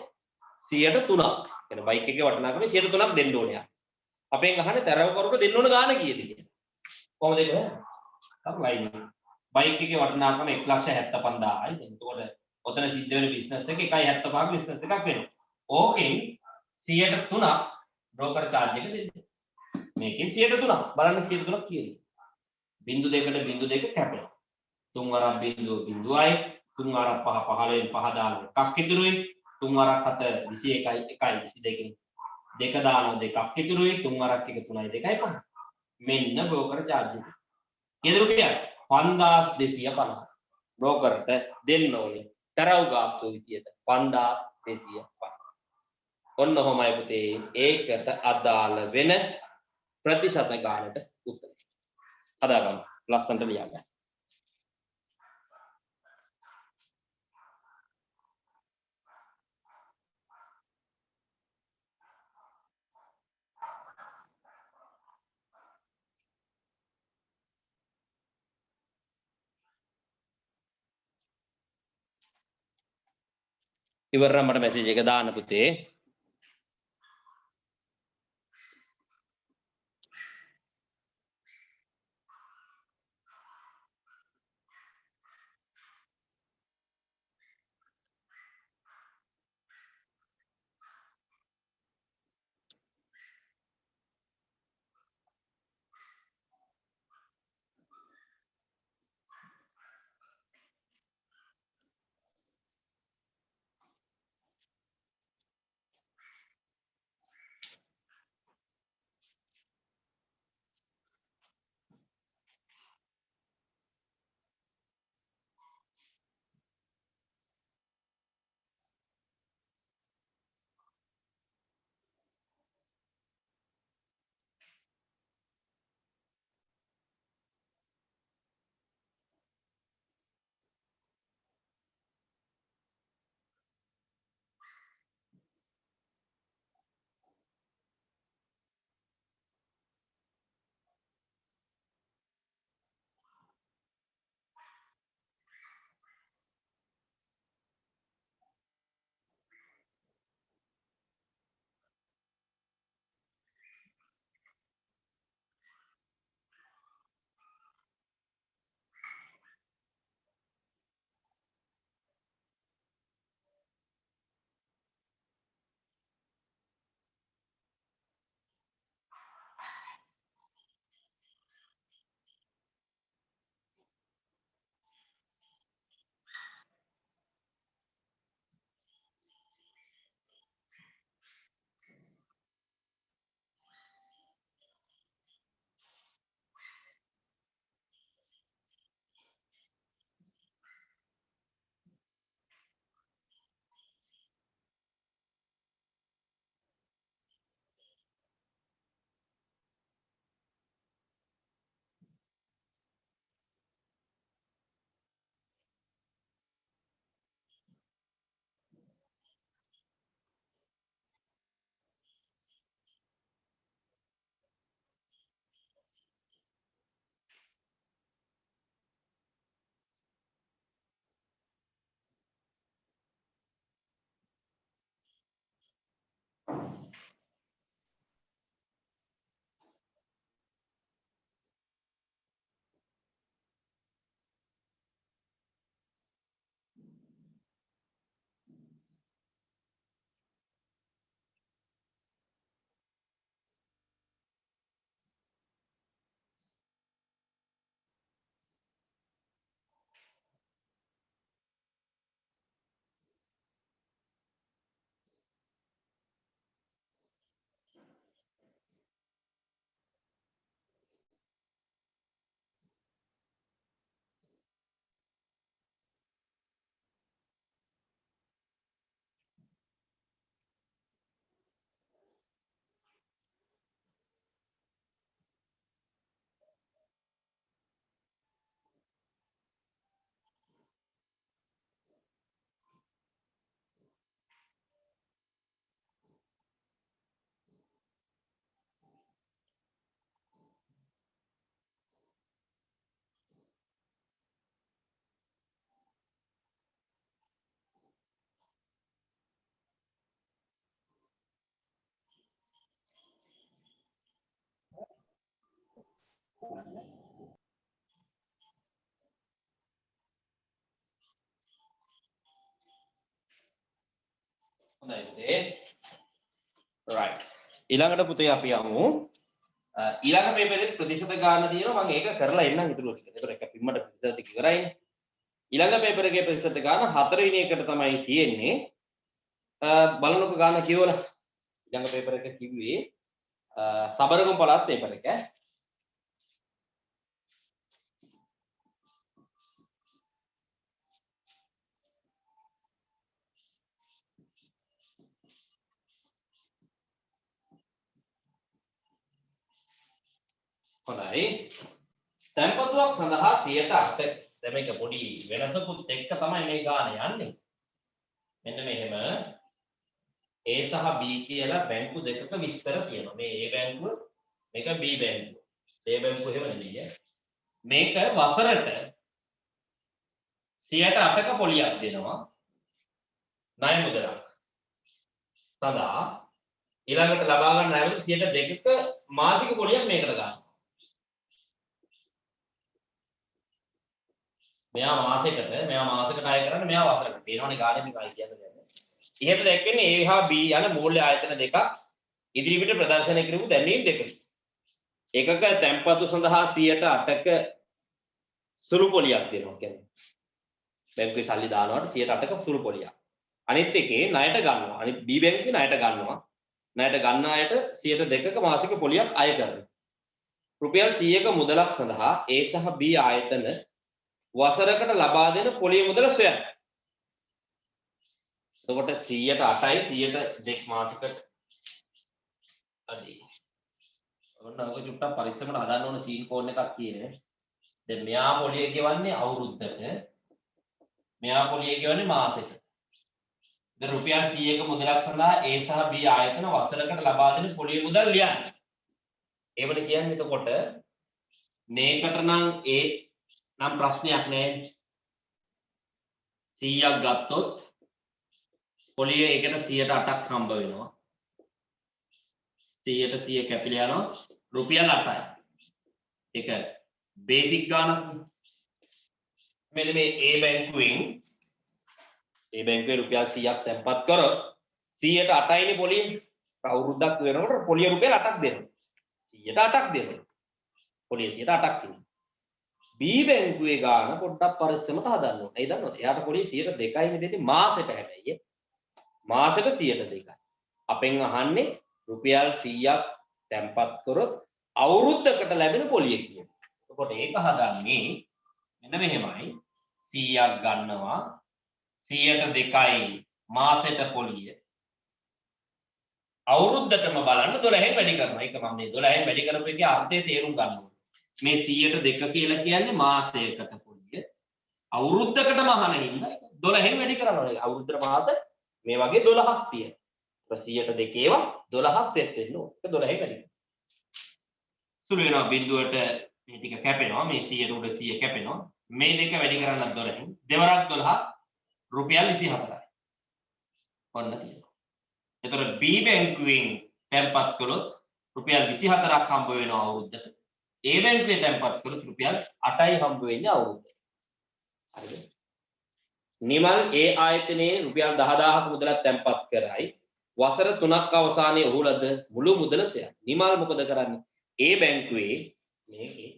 3%ක්. එන බයික් එකේ වටිනාකම 3%ක් දෙන්න ඕනේ. අපෙන් අහන්නේ තරවකරුට දෙන්න ඕන ගාණ කීයද කියලා. කොහොමද ඒක හොයන්නේ? සරලයි. බයික් එකේ වටිනාකම 1,75,000යි. එතකොට ඔතන සිද්ධ වෙන බිස්නස් එක 1.75ක බිස්නස් එකක් වෙනවා. ඕකෙන් 3%ක් බ්‍රෝකර් charge එක දෙන්න. මේකෙන් 3%ක් බලන්න 3%ක් කියන්නේ. බිංදු දෙකට බිංදු දෙක කැපෙනවා. තුන් වරක් බිංදුව බිංදුවයි, තුන් වරක් 5 15න් 5 දාන එකක් ඉතුරුයි, තුන් වරක් 7 21යි 1යි 22කින් දෙක දාන දෙකක් ඉතුරුයි, තුන් වරක් 1 3යි 2යි 5. මෙන්න බ්‍රෝකර් charge එක. කීයද රුපියල් 5250. බ්‍රෝකර්ට දෙන්න ඕනේ තරව් ගාස්තු විදියට 5250. ඔන්න ඔහොමයි පුතේ ඒකට අදාළ වෙන ප්‍රතිශත ගානට උත්තර. හදාගන්න. ලස්සනට ලියා ගන්න. ඉවරනම් මට මැසේජ් එක දාන්න පුතේ. right ඊළඟට පුතේ අපි යමු ඊළඟ පේපරේ ප්‍රතිශත ගාන තියෙනවා මම ඒක කරලා එන්නම් ඊටු ටික. ඒතර එක පිම්මට ප්‍රතිශත ටික ඉවරයිනේ. ඊළඟ පේපර් එකේ ප්‍රතිශත ගාන 4 වෙනි එකට තමයි තියෙන්නේ. බලනකො ගාන කියවලා ඊළඟ පේපර් එක කිව්වේ සබරගම් පළාත් පේපර් එක. හොඳයි. තැන්පතුවක් සඳහා 108 දැන් මේක පොඩි වෙනසකුත් එක්ක තමයි මේ ගාන යන්නේ. මෙන්න මෙහෙම A සහ B කියලා බැංකු දෙකක විස්තර තියෙනවා. මේ A බැංකුව මේක B බැංකුව. A බැංකුව එහෙම නෙමෙයි. මේක වසරට 108ක පොලියක් දෙනවා. ණය මුදලක්. සඳහා ඊළඟට ලබා ගන්න ණය මුදල 102ක මාසික පොලියක් මේකට ගන්නවා. මෙයා මාසෙකට අය කරන්නේ මෙයා වසරකට. පේනවනේ ගානේ මේකයි කියන්නේ. ඉහත දැක්වෙන්නේ A හා B යන මූල්‍ය ආයතන දෙකක් ඉදිරිපිට ප්‍රදර්ශනය කරපු දැන්වීම් දෙකකි. එකක තැන්පතු සඳහා 108ක සුළු පොලියක් දෙනවා කියන්නේ. බැංකුවේ සල්ලි දානවට 108ක සුළු පොලියක්. අනිත් එකේ ණයට ගන්නවා. අනිත් B බැංකුවේ ණයට ගන්නවා. ණයට ගන්න අයට 102ක මාසික පොලියක් අය කරනවා. රුපියල් 100ක මුදලක් සඳහා A සහ B ආයතන වසරකට ලබා දෙන පොලිය මුදල සොයන්න. එතකොට 108යි 102 මාසිකට අදී. ඔන්න ඔක චුට්ටක් පරිස්සමට හදන්න ඕන සීල් කෝඩ් එකක් තියෙන්නේ. දැන් මෙයා පොලිය ගෙවන්නේ අවුරුද්දට. මෙයා පොලිය ගෙවන්නේ මාසෙට. දැන් රුපියල් 100ක මුදලක් සඳහා A සහ B ආයතන වසරකට ලබා දෙන පොලිය මුදල් ලියන්න. ඒවල කියන්නේ එතකොට මේකට නම් A නම් ප්‍රශ්නයක් නෑ 100ක් ගත්තොත් පොලිය ඒකට 108ක් හම්බ වෙනවා 100ට 100 කැපිලා යනවා රුපියල් 8යි ඒක බේසික් ගානක් මෙන්න මේ A බැංකුවෙන් රුපියල් 100ක් තැන්පත් කරොත් 100ට 8යිනේ පොලිය අවුරුද්දක් වෙනකොට පොලිය රුපියල් 8ක් දෙනවා 100ට 8ක් දෙනවා පොලිය 100ට 8ක් දෙනවා B බැංකුවේ ගාන පොඩ්ඩක් පරිස්සමට හදන්න ඕනේ. ඒ දන්නවද? එයාට පොලිය 102යිනේ දෙන්නේ මාසෙට හැබැයි. මාසෙට 102යි. අපෙන් අහන්නේ රුපියල් 100ක් තැන්පත් කරොත් අවුරුද්දකට ලැබෙන පොලිය කියන. එතකොට ඒක හදන්නේ මෙන්න මෙහෙමයි. 100ක් ගන්නවා 100ට 2යි මාසෙට පොලිය. අවුරුද්දටම බලන්න 12න් වැඩි කරනවා. ඒක මම මේ 12න් වැඩි කරපු එකේ අර්ථය තේරුම් ගන්න ඕනේ. මේ 100ට 2 කියලා කියන්නේ මාසයකට පොලිය. අවුරුද්දකටම අහන හින්දා 12න් වැඩි කරනවා. අවුරුද්දට මාස මේ වගේ 12ක් තියෙනවා. 100ට 2 ඒවා 12ක් සෙට් වෙන්න ඕන. ඒක 12න් වැඩි කරනවා. සුළු වෙනවා බිඳුවට මේ ටික කැපෙනවා. මේ 100ට උඩ 100 කැපෙනවා. මේ දෙක වැඩි කරන්නත් 12න්. දෙවරක් 12 රුපියල් 24යි. ඔන්න තියෙනවා. එතකොට B බැංකුවෙන් තැන්පත් කළොත් රුපියල් 24ක් හම්බ වෙනවා අවුරුද්දට. A බැංකුවේ තැන්පත් කළොත් රුපියල් 8යි හම්බ වෙන්නේ අවුරුද්දට. හරිද? නිමල් A ආයතනයේ රුපියල් 10000ක මුදලක් තැන්පත් කරයි. වසර 3ක් අවසානයේ ඔහු ලද මුළු මුදල සොයන. නිමල් මොකද කරන්නේ? A බැංකුවේ මේකේ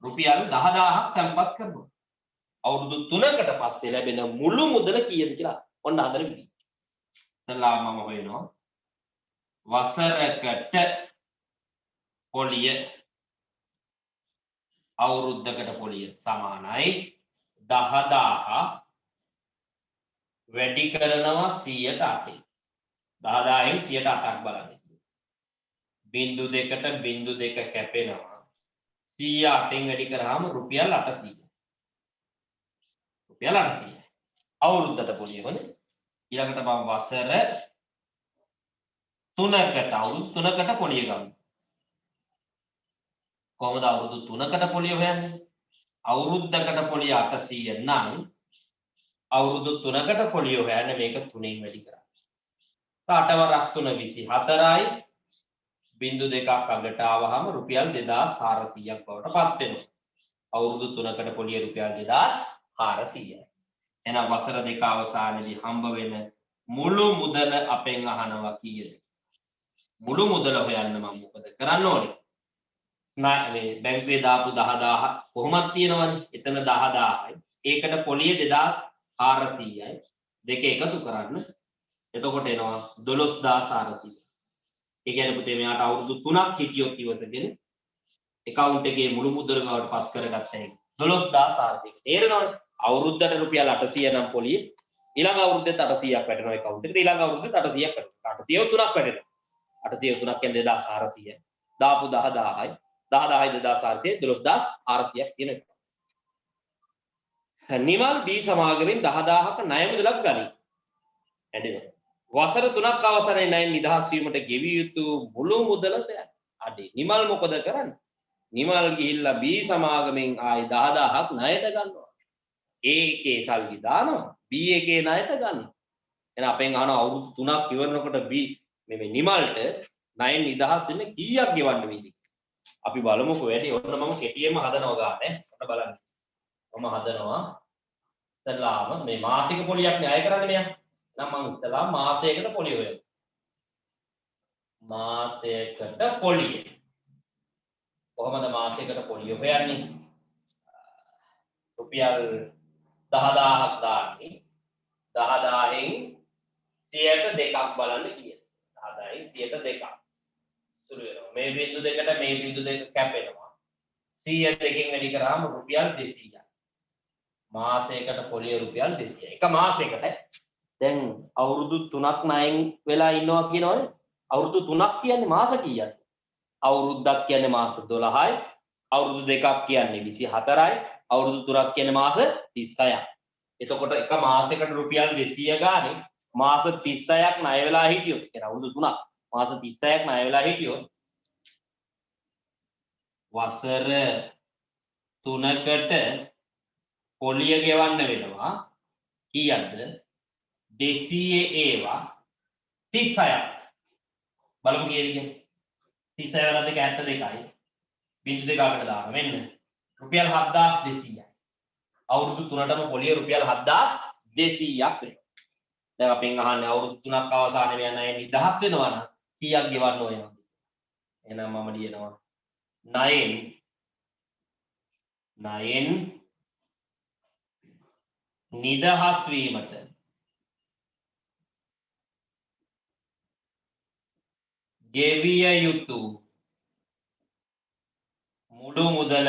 රුපියල් 10000ක් තැන්පත් කරනවා. අවුරුදු 3කට පස්සේ ලැබෙන මුළු මුදල කීයද කියලා ඔන්න හදන විදිහ. ඉතලා මම හොයනවා. වසරකට පොලිය අවුරුද්දකට පොලිය සමානයි 10000 වැඩි කරනවා 108යි 10000න් 108ක් බලන්න බිංදු දෙකට බිංදු දෙක කැපෙනවා 108න් වැඩි කරාම රුපියල් 800 අවුරුද්දට පොලිය හොඳ ඊළඟට මම වසර 3කට අවුරුදු 3කට පොලිය ගමු කොහොමද අවුරුදු 3කට පොලිය හොයන්නේ? අවුරුද්දකට පොලිය 800 නම් අවුරුදු 3කට පොලිය හොයන්නේ මේක 3න් වැඩි කරා. 8 වරක් 3 24යි බිංදු දෙකක් අගට ආවහම රුපියල් 2400ක් බවට පත් වෙනවා. අවුරුදු 3කට පොලිය රුපියල් 2400යි. එහෙනම් වසර දෙක අවසානයේදී හම්බ වෙන මුළු මුදල අපෙන් අහනවා කීයද? මුළු මුදල හොයන්න මම මොකද කරන්න ඕනේ? මේ බැංකුවේ දාපු 10000 කොහොමද තියෙනවනේ. එතන 10000යි. ඒකට පොලිය 2400යි. දෙක එකතු කරන්න. එතකොට එනවා 12400. ඒ කියන්නේ පුතේ මෙයාට අවුරුදු 3ක් හිටියොත් ඉවසගෙන account එකේ මුළු මුදල බවට පත් කරගත්ත හැකි. 12400. තේරෙනවද? අවුරුද්දට රුපියල් 800 නම් පොලිය ඊළඟ අවුරුද්දෙත් 800ක් වැටෙනවා account එකට. ඊළඟ අවුරුද්දෙත් 800ක් වැටෙනවා. 803ක් වැටෙනවා. 803ක් කියන්නේ 2400යි. දාපු 10000යි. 10000යි 2400යි 12400ක් තියෙන එක. නිමල් B සමාගමෙන් 10000ක ණය මුදලක් ගනී. ඇදෙනවා. වසර 3ක් අවසරයි ණය නිදහස් වීමට ගෙවිය යුතු මුළු මුදල සොයන්න. අඩේ නිමල් මොකද කරන්නේ? නිමල් ගිහිල්ලා B සමාගමෙන් ආයි 10000ක් ණයට ගන්නවා. A එකේ සල්ලි දානවා. B එකේ ණයට ගන්නවා. එහෙනම් අපෙන් අහන අවුරුදු 3ක් ඉවරනකොට B මේ නිමල්ට ණය නිදහස් වෙන්න කීයක් ගෙවන්න වේද? අපි බලමුකෝ වැඩි. ඔන්න මම කෙටියෙන්ම හදනවා ගන්න. ඔන්න බලන්න. මම හදනවා ඉස්සලාම මේ මාසික පොලියක් ණය කරන්නේ මෙයා. නම් මම ඉස්සලාම මාසයකට පොලිය හොයනවා. මාසයකට පොලිය. කොහොමද මාසයකට පොලිය හොයන්නේ? රුපියල් 10000ක් දාන්නේ. 10000න් 102ක් බලන්න කියලා. 10000න් 102ක්. සුළු වෙනවා. මේ බිංදු දෙකට මේ බිංදු දෙක කැපෙනවා. 102කින් වැඩි කරාම රුපියල් 200යි. මාසයකට පොලිය රුපියල් 200යි. එක මාසයකට දැන් අවුරුදු 3ක් ණයෙන් වෙලා ඉන්නවා කියනවනේ. අවුරුදු 3ක් කියන්නේ මාස කීයද? අවුරුද්දක් කියන්නේ මාස 12යි. අවුරුදු දෙකක් කියන්නේ 24යි. අවුරුදු 3ක් කියන්නේ මාස 36යි. එතකොට එක මාසයකට රුපියල් 200 ගානේ මාස 36ක් ණය වෙලා හිටියොත් කියන අවුරුදු 3ක් මාස 36ක් ණය වෙලා හිටියොත් වසර 3කට පොලිය ගෙවන්න වෙනවා කීයක්ද? 200 ඒවා 36ක්. බලමු කීයද කියන්නේ? 36 වල දෙක 72යි. බිංදු දෙකකට දාන්න මෙන්න. රුපියල් 7200යි. අවුරුදු 3ටම පොලිය රුපියල් 7200ක් වෙනවා. දැන් අපෙන් අහන්නේ අවුරුදු 3ක් අවසානයේ මෙයා ණය නිදහස් වෙනවා නම් කීයක් ගෙවන්න ඕනද? එහෙනම් මම ලියනවා 9න් නිදහස් වීමට ගෙවිය යුතු මුළු මුදල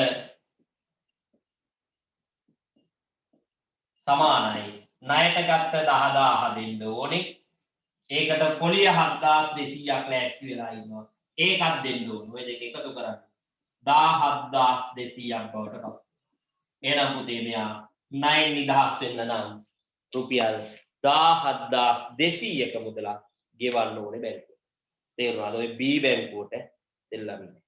සමානයි ණයට ගත්ත 10000 දෙන්න ඕනේ. ඒකට පොලිය 7200ක් ලෑස්ති වෙලා ඉන්නවා. ඒකත් දෙන්න ඕනේ. ඔය දෙක එකතු කරන්න 17200ක් බවට පත්. එහෙනම් පුතේ මෙයා ණයෙන් නිදහස් වෙන්න නම් රුපියල් 17200ක මුදලක් ගෙවන්න ඕනේ බැංකුවට. තේරුණාද? ඔය B බැංකුවට දෙල්ලන්නේ.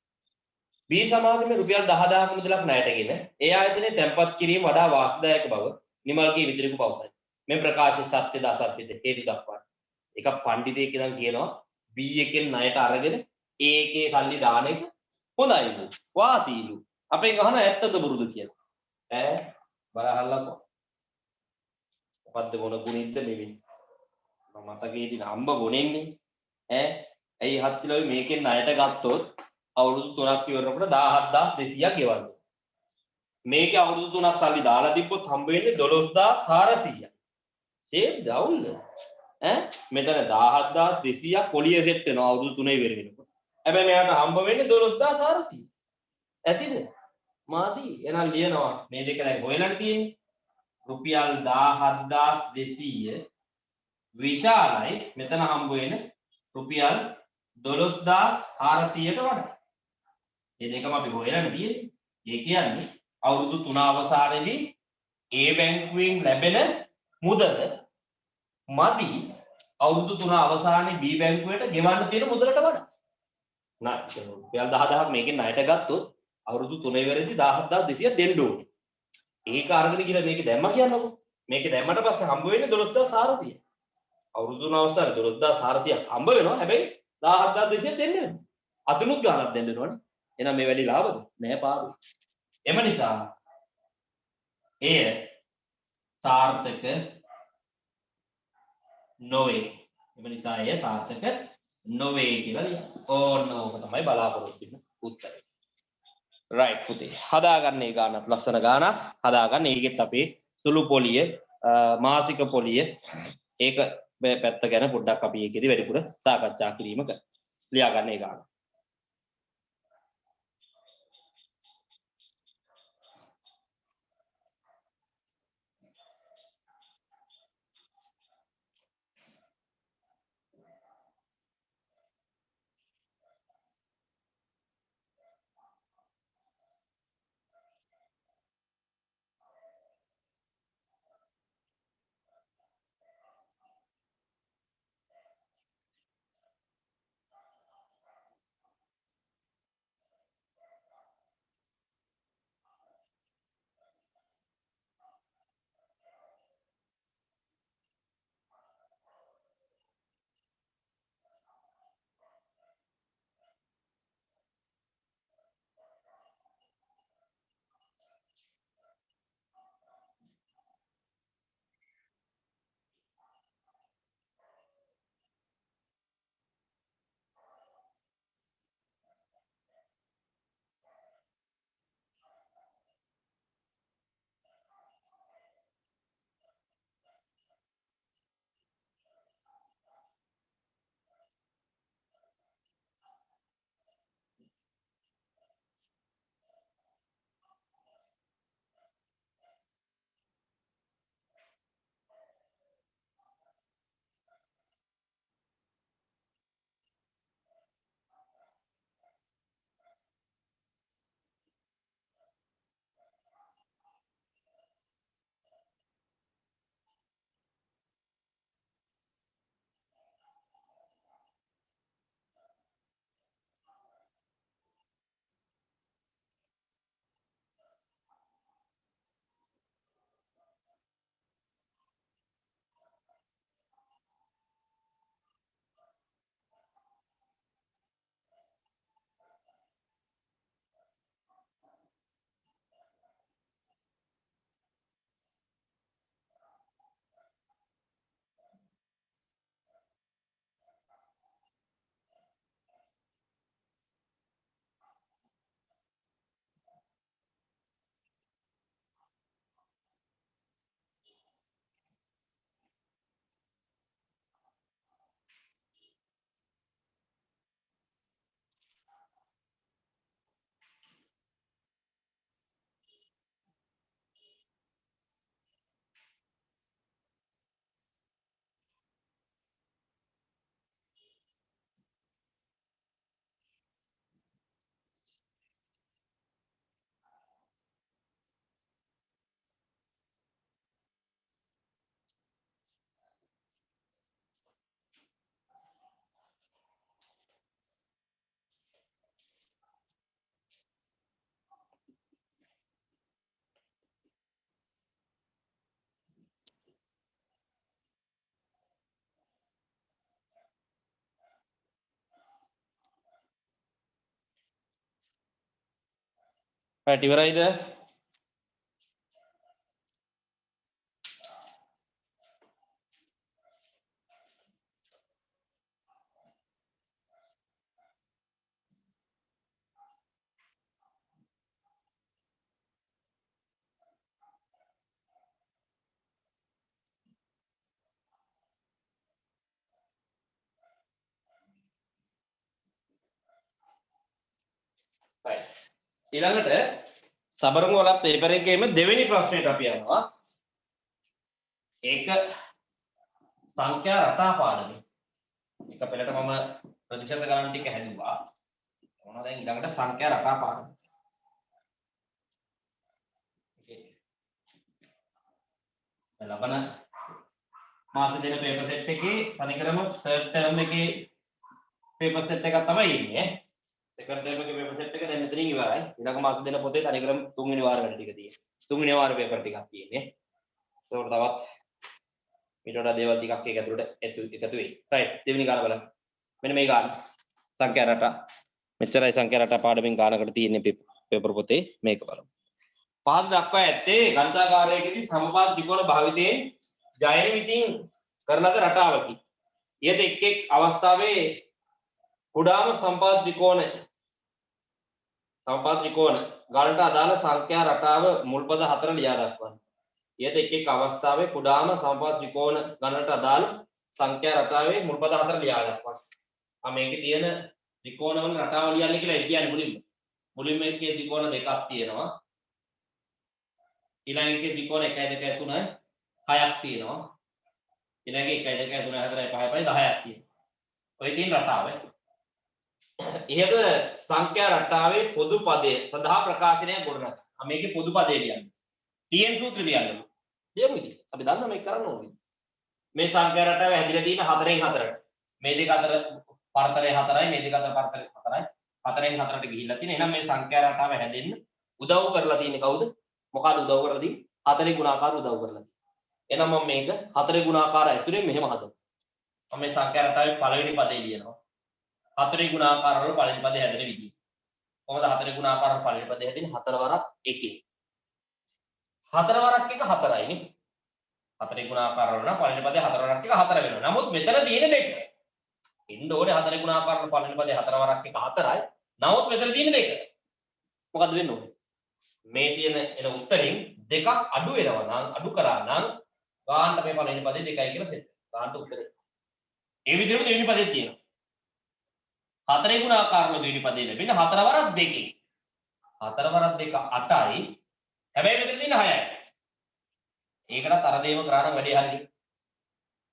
B සමාගමේ රුපියල් 10000ක මුදලක් ණයටගෙන ඒ ආයතනයේ තැන්පත් කිරීම වඩා වාසිදායක බව නිමල්ගේ විතරික පවසයි. මේ ප්‍රකාශය සත්‍යද අසත්‍යද හේතු දක්වන්න. එක පඬිතෙක් ඉඳන් කියනවා B එකෙන් ණයට අරගෙන A එකේ සල්ලි දාන එක හොඳයිලු වාසීලු. අපෙන් අහන ඇත්තද බොරුද කියලා. ඈ බලහල්ලකෝ. මොකද්ද මොන ගුණින්ද නෙවෙයි. මම මතකයේ තියෙන අම්බ ගොනෙන්නේ. ඈ ඇයි හත්තිලෝයි මේකෙන් ණයට ගත්තොත් අවුරුදු 3ක් ඉවරනකොට 17200ක් ගෙවන්න. මේකේ අවුරුදු 3ක් සල්ලි දාලා තිබ්බොත් හම්බ වෙන්නේ 12400ක්. ෂේප් ඩවුන්ද? මෙතන 17200ක් පොලිය සෙට් වෙනවා අවුරුදු 3 ඉවර වෙනකොට. හැබැයි මෙයාට හම්බ වෙන්නේ 12400. ඇතිද? මාදි. එහෙනම් ලියනවා මේ දෙක දැන් හොයලා තියෙන්නේ. රුපියල් 17200 විශාලයි මෙතන හම්බ වෙන්නේ රුපියල් 12400ට වඩා. මේ දෙකම අපි හොයලා තියෙන්නේ. ඒ කියන්නේ අවුරුදු 3 අවසානයේදී A බැංකුවෙන් ලැබෙන මුදල මදි අවුරුදු 3 අවසානයේ B බැංකුවට ගෙවන්න තියෙන මුදලට වඩා. රුපියල් 10000ක් මේකෙන් ණයට ගත්තොත් අවුරුදු 3 ඉවරෙද්දී 17200 දෙන්න ඕනේ. ඒක අරගෙන ගිහලා මේක දැම්මා කියන්නකෝ. මේක දැම්මට පස්සේ හම්බ වෙන්නේ 12400. අවුරුදු 3 අවස්ථාවේ 12400ක් හම්බ වෙනවා. හැබැයි 17200 දෙන්න වෙනවා. අතුනුත් ගානක් දෙන්න ඕනේ. එහෙනම් මේ වැඩි ලාභද? නෑ පාඩු. එම නිසා එය සාර්ථක නොවේ. එම නිසා එය සාර්ථක නොවේ කියලා ලියන්න. ඕන්න ඕක තමයි බලාපොරොත්තු වෙන උත්තරේ. රයිට් පුතේ. හදාගන්න ඒ ගානත් ලස්සන ගානක් හදාගන්න. ඒකෙත් අපේ සුළු පොලිය මාසික පොලිය ඒක පැත්ත ගැන පොඩ්ඩක් අපි ඒකෙදි වැඩිපුර සාකච්ඡා කිරීම කරමු. ලියා ගන්න ඒ ගාන. රයිට් ඉවරයිද? ඊළඟට සබරංග වල පේපර් එකේම දෙවෙනි ප්‍රශ්නෙට අපි යනවා. ඒක සංඛ්‍යා රටා පාඩම. එක පෙළට මම ප්‍රතිශත ගණන් ටික හැදුවා. මොනවා දැන් ඊළඟට සංඛ්‍යා රටා පාඩම. ලබන මාස දෙන පේපර් සෙට් එකේ තනිකරම තර්ඩ් ටර්ම් එකේ පේපර් සෙට් එකක් තමයි ඉන්නේ. සෙකන්ඩ් ටර්ම් එකේ පේපර් සෙට් එක දැන් මෙතනින් ඉවරයි. ඊළඟ මාස දෙන පොතේ තනිකරම තුන්වෙනි වාර වැඩ ටික තියෙනවා. තුන්වෙනි වාර පේපර් ටිකක් තියෙන්නේ. ඒකට තවත් ඊට වඩා දේවල් ටිකක් ඒක ඇතුළට එකතු වෙයි. රයිට් දෙවෙනි ගාන බලන්න. මෙන්න මේ ගාන සංඛ්‍යා රටා. මෙච්චරයි සංඛ්‍යා රටා පාඩමෙන් ගානකට තියෙන්නේ පේපර් පොතේ මේක බලමු. පහත දක්වා ඇත්තේ ගණිතාගාරයේදී සමපාද ත්‍රිකෝණ භාවිතයෙන් ජයන විදිහින් කරන ලද රටාවකි. ඊට එක් එක් අවස්ථාවේ කුඩාම සමපාද ත්‍රිකෝණ ගණනට අදාළ සංඛ්‍යා රටාව මුල්පද 4 ලියා දක්වන්න. ඊට එක් එක් අවස්ථාවේ කුඩාම සමපාද ත්‍රිකෝණ ගණනට අදාළ සංඛ්‍යා රටාවේ මුල්පද 4 ලියා දක්වන්න. මේකේ තියෙන ත්‍රිකෝණ වල රටාව ලියන්න කියලා කියන්නේ මුලින්ම. මුලින්ම එකේ ත්‍රිකෝණ දෙකක් තියෙනවා. ඊළඟ එකේ ත්‍රිකෝණ 1 2 3 6ක් තියෙනවා. ඊළඟ 1 2 3 4 5 10ක් තියෙනවා. ඔය තියෙන රටාව. ඉහත සංඛ්‍යා රටාවේ පොදු පදය සඳහා ප්‍රකාශනය ගොඩනගන්න. මේකේ පොදු පදය ලියන්න. TN සූත්‍රය ලියන්න. දෙමු ඉතින්. අපි දන්නවා මේක කරන්න ඕනේ. මේ සංඛ්‍යා රටාව හැදිලා තියෙන 4න් 4ට. මේ දෙක අතර පරතරය 4යි, මේ දෙක අතර පරතරය 4යි. 4න් 4ට ගිහිල්ලා තියෙන. එහෙනම් මේ සංඛ්‍යා රටාව හැදෙන්න උදව් කරලා තියෙන්නේ කවුද? මොකද උදව් කරලා තියෙන්නේ? 4 ගුණාකාර උදව් කරලා තියෙන්නේ. එහෙනම් මම මේක 4 ගුණාකාර ඇතුලේ මෙහෙම හදමු. මම මේ සංඛ්‍යා රටාවේ පළවෙනි පදේ ලියනවා. 4 ගුණාකාර වල පළවෙනි පදේ හැදෙන විදිය. කොහොමද 4 ගුණාකාර වල පළවෙනි පදේ හැදෙන්නේ? 4 වරක් 1. 4 වරක් 1 4යි නේ. 4 ගුණාකාර වල නම් පළවෙනි පදේ 4 වරක් 1 4 වෙනවා. නමුත් මෙතන තියෙන දෙක. ඉන්න ඕනේ 4 ගුණාකාර වල පළවෙනි පදේ 4 වරක් 1 4යි. නමුත් මෙතන තියෙන දෙක. මොකද්ද වෙන්න ඕනේ? මේ තියෙන එන උත්තරෙන් දෙකක් අඩු වෙනවා නම් අඩු කරා නම් ගානට මේ පළවෙනි පදේ 2යි කියලා සෙට්. ගානට උත්තරේ. ඒ විදිහටම දෙවෙනි පදේ තියෙනවා. 4 ගුණාකාර වල දෙවෙනි පදේ ලැබෙන්නේ 4 වරක් 2කින්. 4 වරක් 2 8යි. හැබැයි මෙතන තියෙන 6යි. ඒකටත් අර දේම කරා නම් වැඩි හරියි.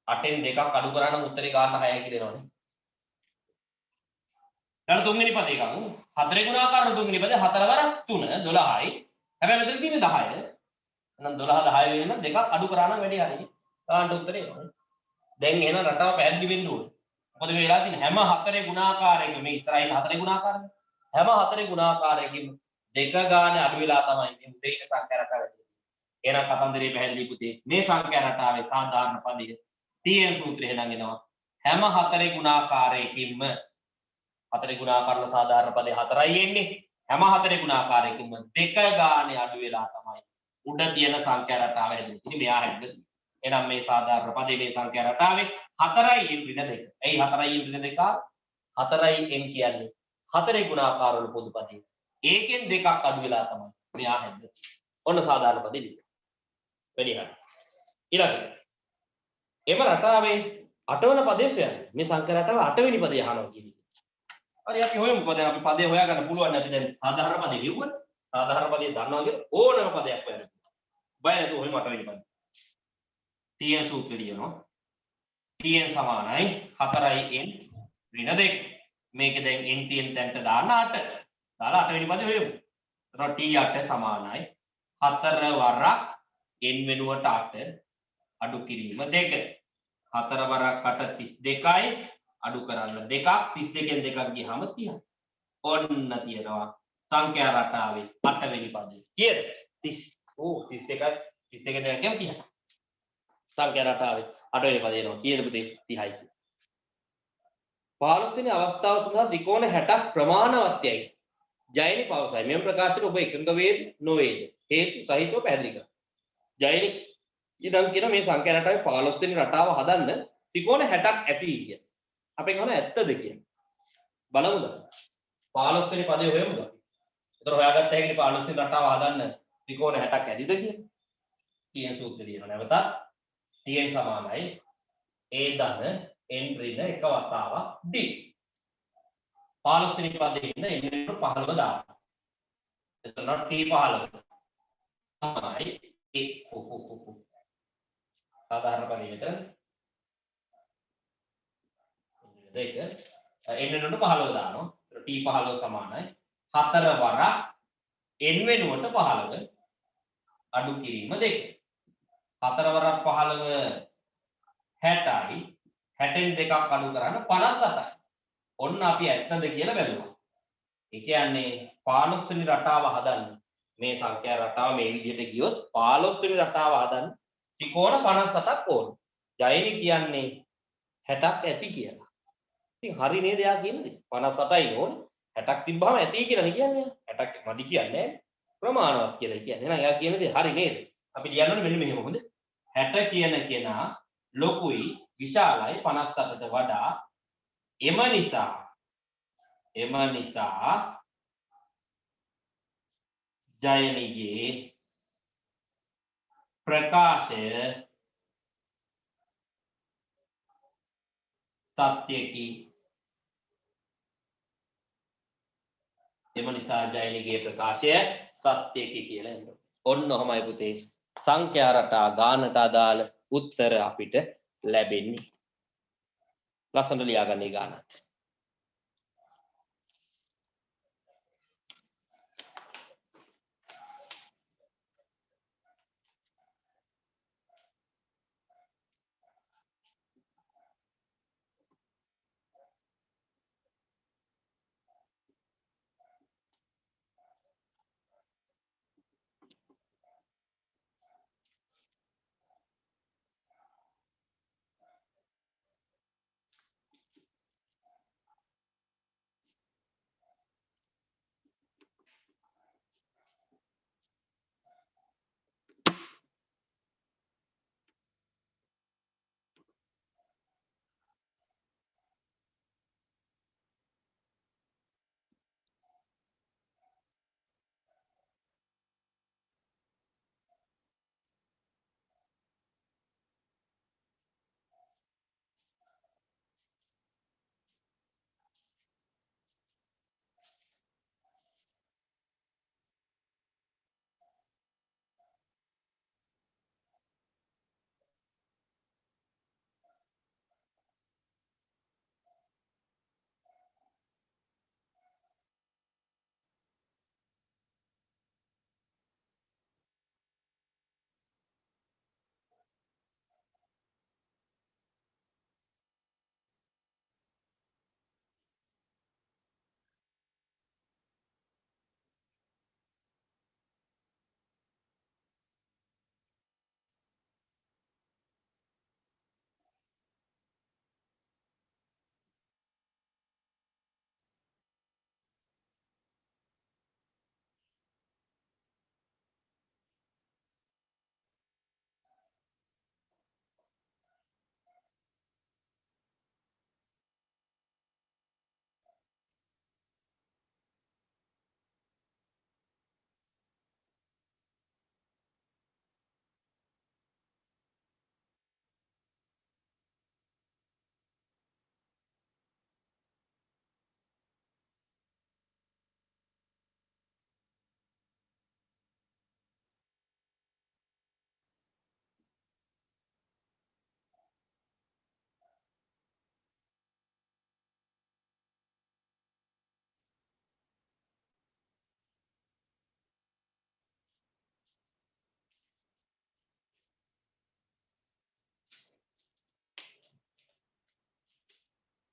8න් 2ක් අඩු කරා නම් උත්තරේ ගානට 6යි කියලා එනවනේ. ඊට තුන්වෙනි පදේ ගමු. 4 ගුණාකාර වල තුන්වෙනි පදේ 4 වරක් 3 12යි. හැබැයි මෙතන තියෙන්නේ 10. එහෙනම් 12 10 වෙන නම් දෙකක් අඩු කරා නම් වැඩි හරියි. ගානට උත්තරේ එනවනේ. දැන් එහෙනම් රටාව පැහැදිලි වෙන්න ඕනේ. මොකද මේ වෙලාව තියෙන හැම 4 ගුණාකාරයකම මේ ඉස්සරහින් 4 ගුණාකාරනේ. හැම 4 ගුණාකාරයකින් දෙක ගානේ අඩු වෙලා තමයි මේ උදේ ඉන්න සංඛ්‍යා රටාව ඇතුලේ. එහෙනම් කතන්දරේ පැහැදිලි පුතේ. මේ සංඛ්‍යා රටාවේ සාධාරණ පදය TN සූත්‍රය එහෙනම් එනවා. හැම 4 ගුණාකාරයකින්ම 4 ගුණාකාරල සාධාරණ පදේ 4යි එන්නේ. හැම 4 ගුණාකාරයකින්ම දෙක ගානේ අඩු වෙලා තමයි උඩ තියෙන සංඛ්‍යා රටාව හැදෙන්නේ. ඉතින් මෙයා හැදෙන්නේ. එහෙනම් මේ සාධාරණ පදේ මේ සංඛ්‍යා රටාවේ 4යි n ඍණ 2. එයි 4යි n ඍණ 2 4යි n කියන්නේ 4 ගුණාකාර වල පොදු පදේ. ඒකෙන් දෙකක් අඩු වෙලා තමයි මෙයා හැදෙන්නේ. ඔන්න සාධාරණ පදේ ලියන්න. වැඩි හරි. ඊළඟට එම රටාවේ 8 වෙනි පදේ සොයන්න. මේ සංඛ්‍යා රටාව 8 වෙනි පදේ අහනවා කියන්නේ. හරි අපි හොයමුකෝ දැන් අපි පදේ හොයාගන්න පුළුවන් අපි දැන් සාධාරණ පදේ ලියුවනේ. සාධාරණ පදේ දන්නවා කියලා ඕනම පදයක් හොයන්න. බය නැතුව හොයමු 8 වෙනි පදේ. TN සූත්‍රය ලියනවා. TN සමානයි 4යි n ඍණ 2. මේක දැන් n තියෙන තැනට දාන්න 8. දාලා 8 වෙනි පදේ හොයමු. එතකොට T8 සමානයි 4 වරක් n වෙනුවට 8 අඩු කිරීම 2. 4 වරක් 8 32යි අඩු කරන්න 2ක් 32න් 2ක් ගියාම 30යි. ඔන්න තියෙනවා සංඛ්‍යා රටාවේ 8 වෙනි පදේ. කීයද? 30. ඕ 32යි 32න් 2ක් ගියාම 30යි. සංඛ්‍යා රටාවේ 8 වෙනි පදේ එනවා. කීයද පුතේ? 30යි. 15 වෙනි අවස්ථාව සඳහා ත්‍රිකෝණ 60ක් ප්‍රමාණවත්යයි. ජයනි පවසයි. මෙම ප්‍රකාශයට ඔබ එකඟ වේද නොවේද? හේතු සහිතව පැහැදිලි කරන්න. ජයනි ඉතින් කියන මේ සංඛ්‍යා රටාවේ 15 වෙනි රටාව හදන්න ත්‍රිකෝණ 60ක් ඇති කියලා. අපෙන් අහන ඇත්තද කියලා. බලමුද? 15 වෙනි පදේ හොයමුද? ඒතර හොයාගත්ත හැකි 15 වෙනි රටාව හදන්න ත්‍රිකෝණ 60ක් ඇතිද කියලා. TN සූත්‍රය ලියනවා නැවතත්. TN සමානයි a ධන n ඍණ 1 වතාවක් d. 15 වෙනි පදේ ඉන්න n ඍණ 15 දාන්න. එතන t 15. තමයි සාධාරණ පදේ මෙතන. දෙක n වෙනුවට 15 දානවා. t 15 සමානයි 4 වරක් n වෙනුවට 15 අඩු කිරීම 2. 4 වරක් 15 60යි 60න් 2ක් අඩු කරන්න 58යි. ඔන්න අපි ඇත්තද කියලා බැලුවා. ඒ කියන්නේ 15 වෙනි රටාව හදන්න මේ සංඛ්‍යා රටාව මේ විදිහට ගියොත් 15 වෙනි රටාව හදන්න ත්‍රිකෝණ 58ක් ඕන. ජයනි කියන්නේ 60ක් ඇති කියලා. ඉතින් හරි නේද යා කියන්නේ 58යි ඕනේ 60ක් තිබ්බම ඇති කියලානේ කියන්නේ. 60ක් මදි කියන්නේ ප්‍රමාණවත් කියලා කියන්නේ. එහෙනම් එයා කියන දේ හරි නේද? අපි ලියන්න ඕනේ මෙන්න මෙහෙම හොඳ. 60 කියන කෙනා ලොකුයි විශාලයි 58ට වඩා. එම නිසා ජයනිගේ ප්‍රකාශය සත්‍යකි. එම නිසා ජයනිගේ ප්‍රකාශය සත්‍යකි කියලා එනවා. ඔන්න ඔහමයි පුතේ සංඛ්‍යා රටා ගානට අදාළ උත්තර අපිට ලැබෙන්නේ. ලස්සනට ලියාගන්න ගානත්.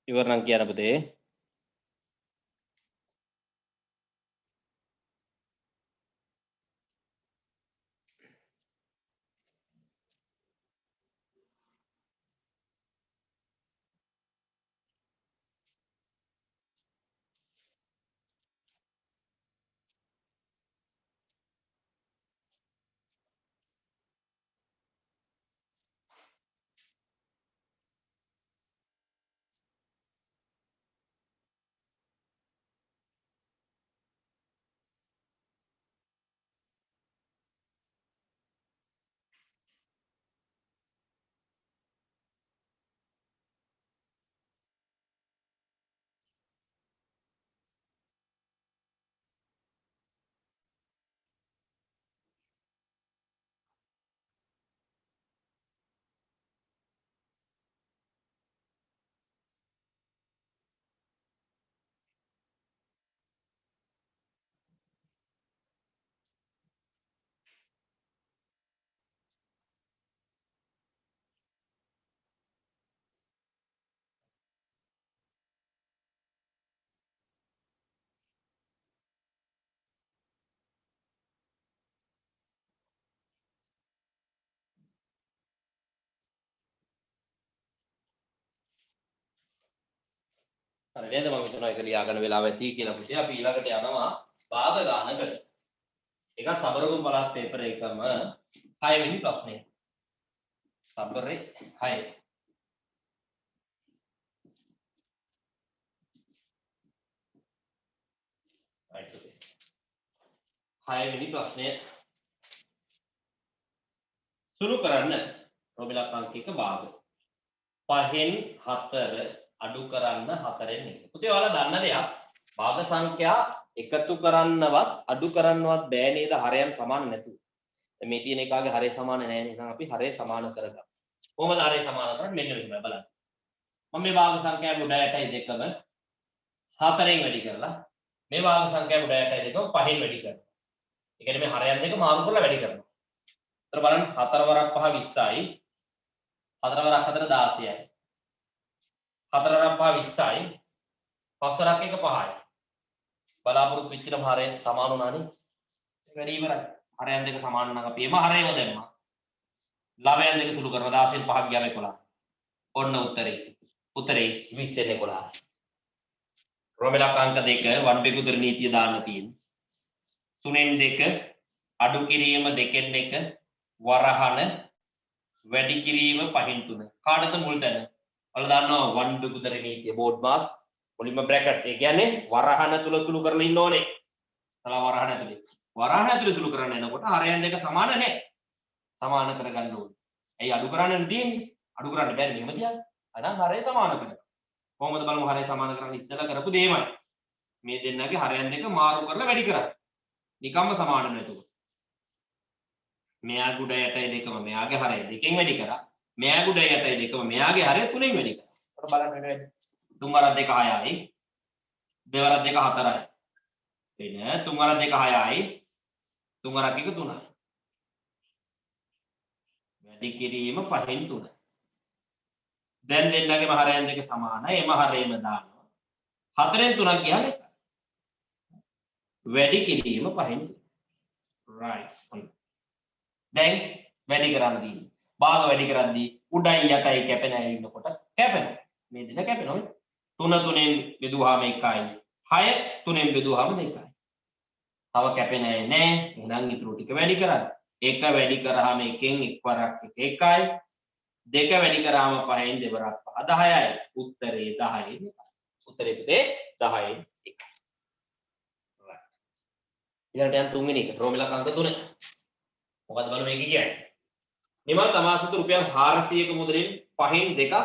ඉවර නම් කියන්න පුතේ. හරි නේද මම හිතනවා ඒක ලියාගන්න වෙලාව ඇති කියලා පුතේ අපි ඊළඟට යනවා භාග ගානකට ඒක සබරගම් පළාත් පේපර් එකම 6 වෙනි ප්‍රශ්නය සබරේ 6 6 වෙනි ප්‍රශ්නය සුළු කරන්න රොබිලක් අංකයක භාග 5න් 4 අඩු කරන්න 4න් 1 පුතේ ඔයාලා දන්න දෙයක් භාග සංඛ්‍යා එකතු කරන්නවත් අඩු කරන්නවත් බෑ නේද හරයන් සමාන නැතුව මේ තියෙන එකාගේ හරය සමාන නැහැ නේද එහෙනම් අපි හරය සමාන කරගමු කොහොමද හරය සමාන කරන්නේ මෙන්න මෙහෙම බලන්න මම මේ භාග සංඛ්‍යා මුඩ 8.2ම 4න් වැඩි කරලා මේ භාග සංඛ්‍යා මුඩ 8.2ම 5න් වැඩි කරනවා ඒ කියන්නේ මේ හරයන් දෙක මාරු කරලා වැඩි කරනවා එතන බලන්න 4 වරක් 5 20යි 4 වරක් 4 16යි 4 වරක් 5 20යි 5 වරක් 1 5යි බලාපොරොත්තු වෙච්ච නම් හරය සමාන වුණානේ වැඩි ඉවරයි හරයන් දෙක සමාන නම් අපි එම හරයම දැම්මා ළමයන් දෙක සුළු කරනවා 16න් 5 ගියාම 11 ඔන්න උත්තරේ 20න් 11 රොමෙලක් අංක 2 වන් බෙකුතර නීතිය දාන්න තියෙන 3න් 2 අඩු කිරීම 2න් 1 වරහන වැඩි කිරීම 5න් 3 කාටද මුල් තැන ඔයාලා දන්නවා වන් බෙකුතර නීතිය බෝඩ් මාස් මුලින්ම බ්‍රැකට් ඒ කියන්නේ වරහන තුල සුළු කරලා ඉන්න ඕනේ සලා වරහන ඇතුලේ සුළු කරන්න එනකොට හරයන් දෙක සමාන නැහැ සමාන කරගන්න ඕනේ ඇයි අඩු කරන්න තියෙන්නේ අඩු කරන්න බැරි මෙහෙම තියන්න අනම් හරය සමාන කරගන්න කොහොමද බලමු හරය සමාන කරන්න ඉස්සෙල්ලා කරපු දෙයමයි මේ දෙන්නගේ හරයන් දෙක මාරු කරලා වැඩි කරන්න නිකම්ම සමාන නැතුව මෙයා ගුඩ යටයි දෙකම මෙයාගේ හරය දෙකෙන් වැඩි කරා මෙයා ගුඩ යටයි දෙකම මෙයාගේ හරය තුනෙන් වැඩි කරා අර බලන්න වෙන තුන් වරක් 2 6යි දෙවරක් 2 4යි එන තුන් වරක් 2 6යි තුන් වරක් 1 3යි වැඩි කිරීම 5න් 3 දැන් දෙන්නගේම හරයන් දෙක සමානයි එම හරයම දානවා 4න් 3ක් ගියාම එකයි වැඩි කිරීම 5න් 3 right දැන් වැඩි කරද්දී භාග වැඩි කරද්දී උඩයි යටයි කැපෙන අය ඉන්නකොට කැපෙනවා මේ දෙන කැපෙනවා 3 3න් බෙදුවාම 1යි 6 3න් බෙදුවාම 2යි තව කැපෙන අය නැහැ එහෙනම් ඊටු ටික වැඩි කරන්න 1 වැඩි කරාම 1න් 1 වරක් 1යි 2 වැඩි කරාම 5න් 2 වරක් 5 10යි උත්තරේ 10යි උත්තරේ පුතේ 10යි 1 ඊළඟට යන තුන්වෙනි එක රෝමිලක් අංක 3 මොකද්ද බලමු මේක කියන්නේ නිමල් තමාසුතු රුපියල් 400ක මුදලින් 5න් 2ක්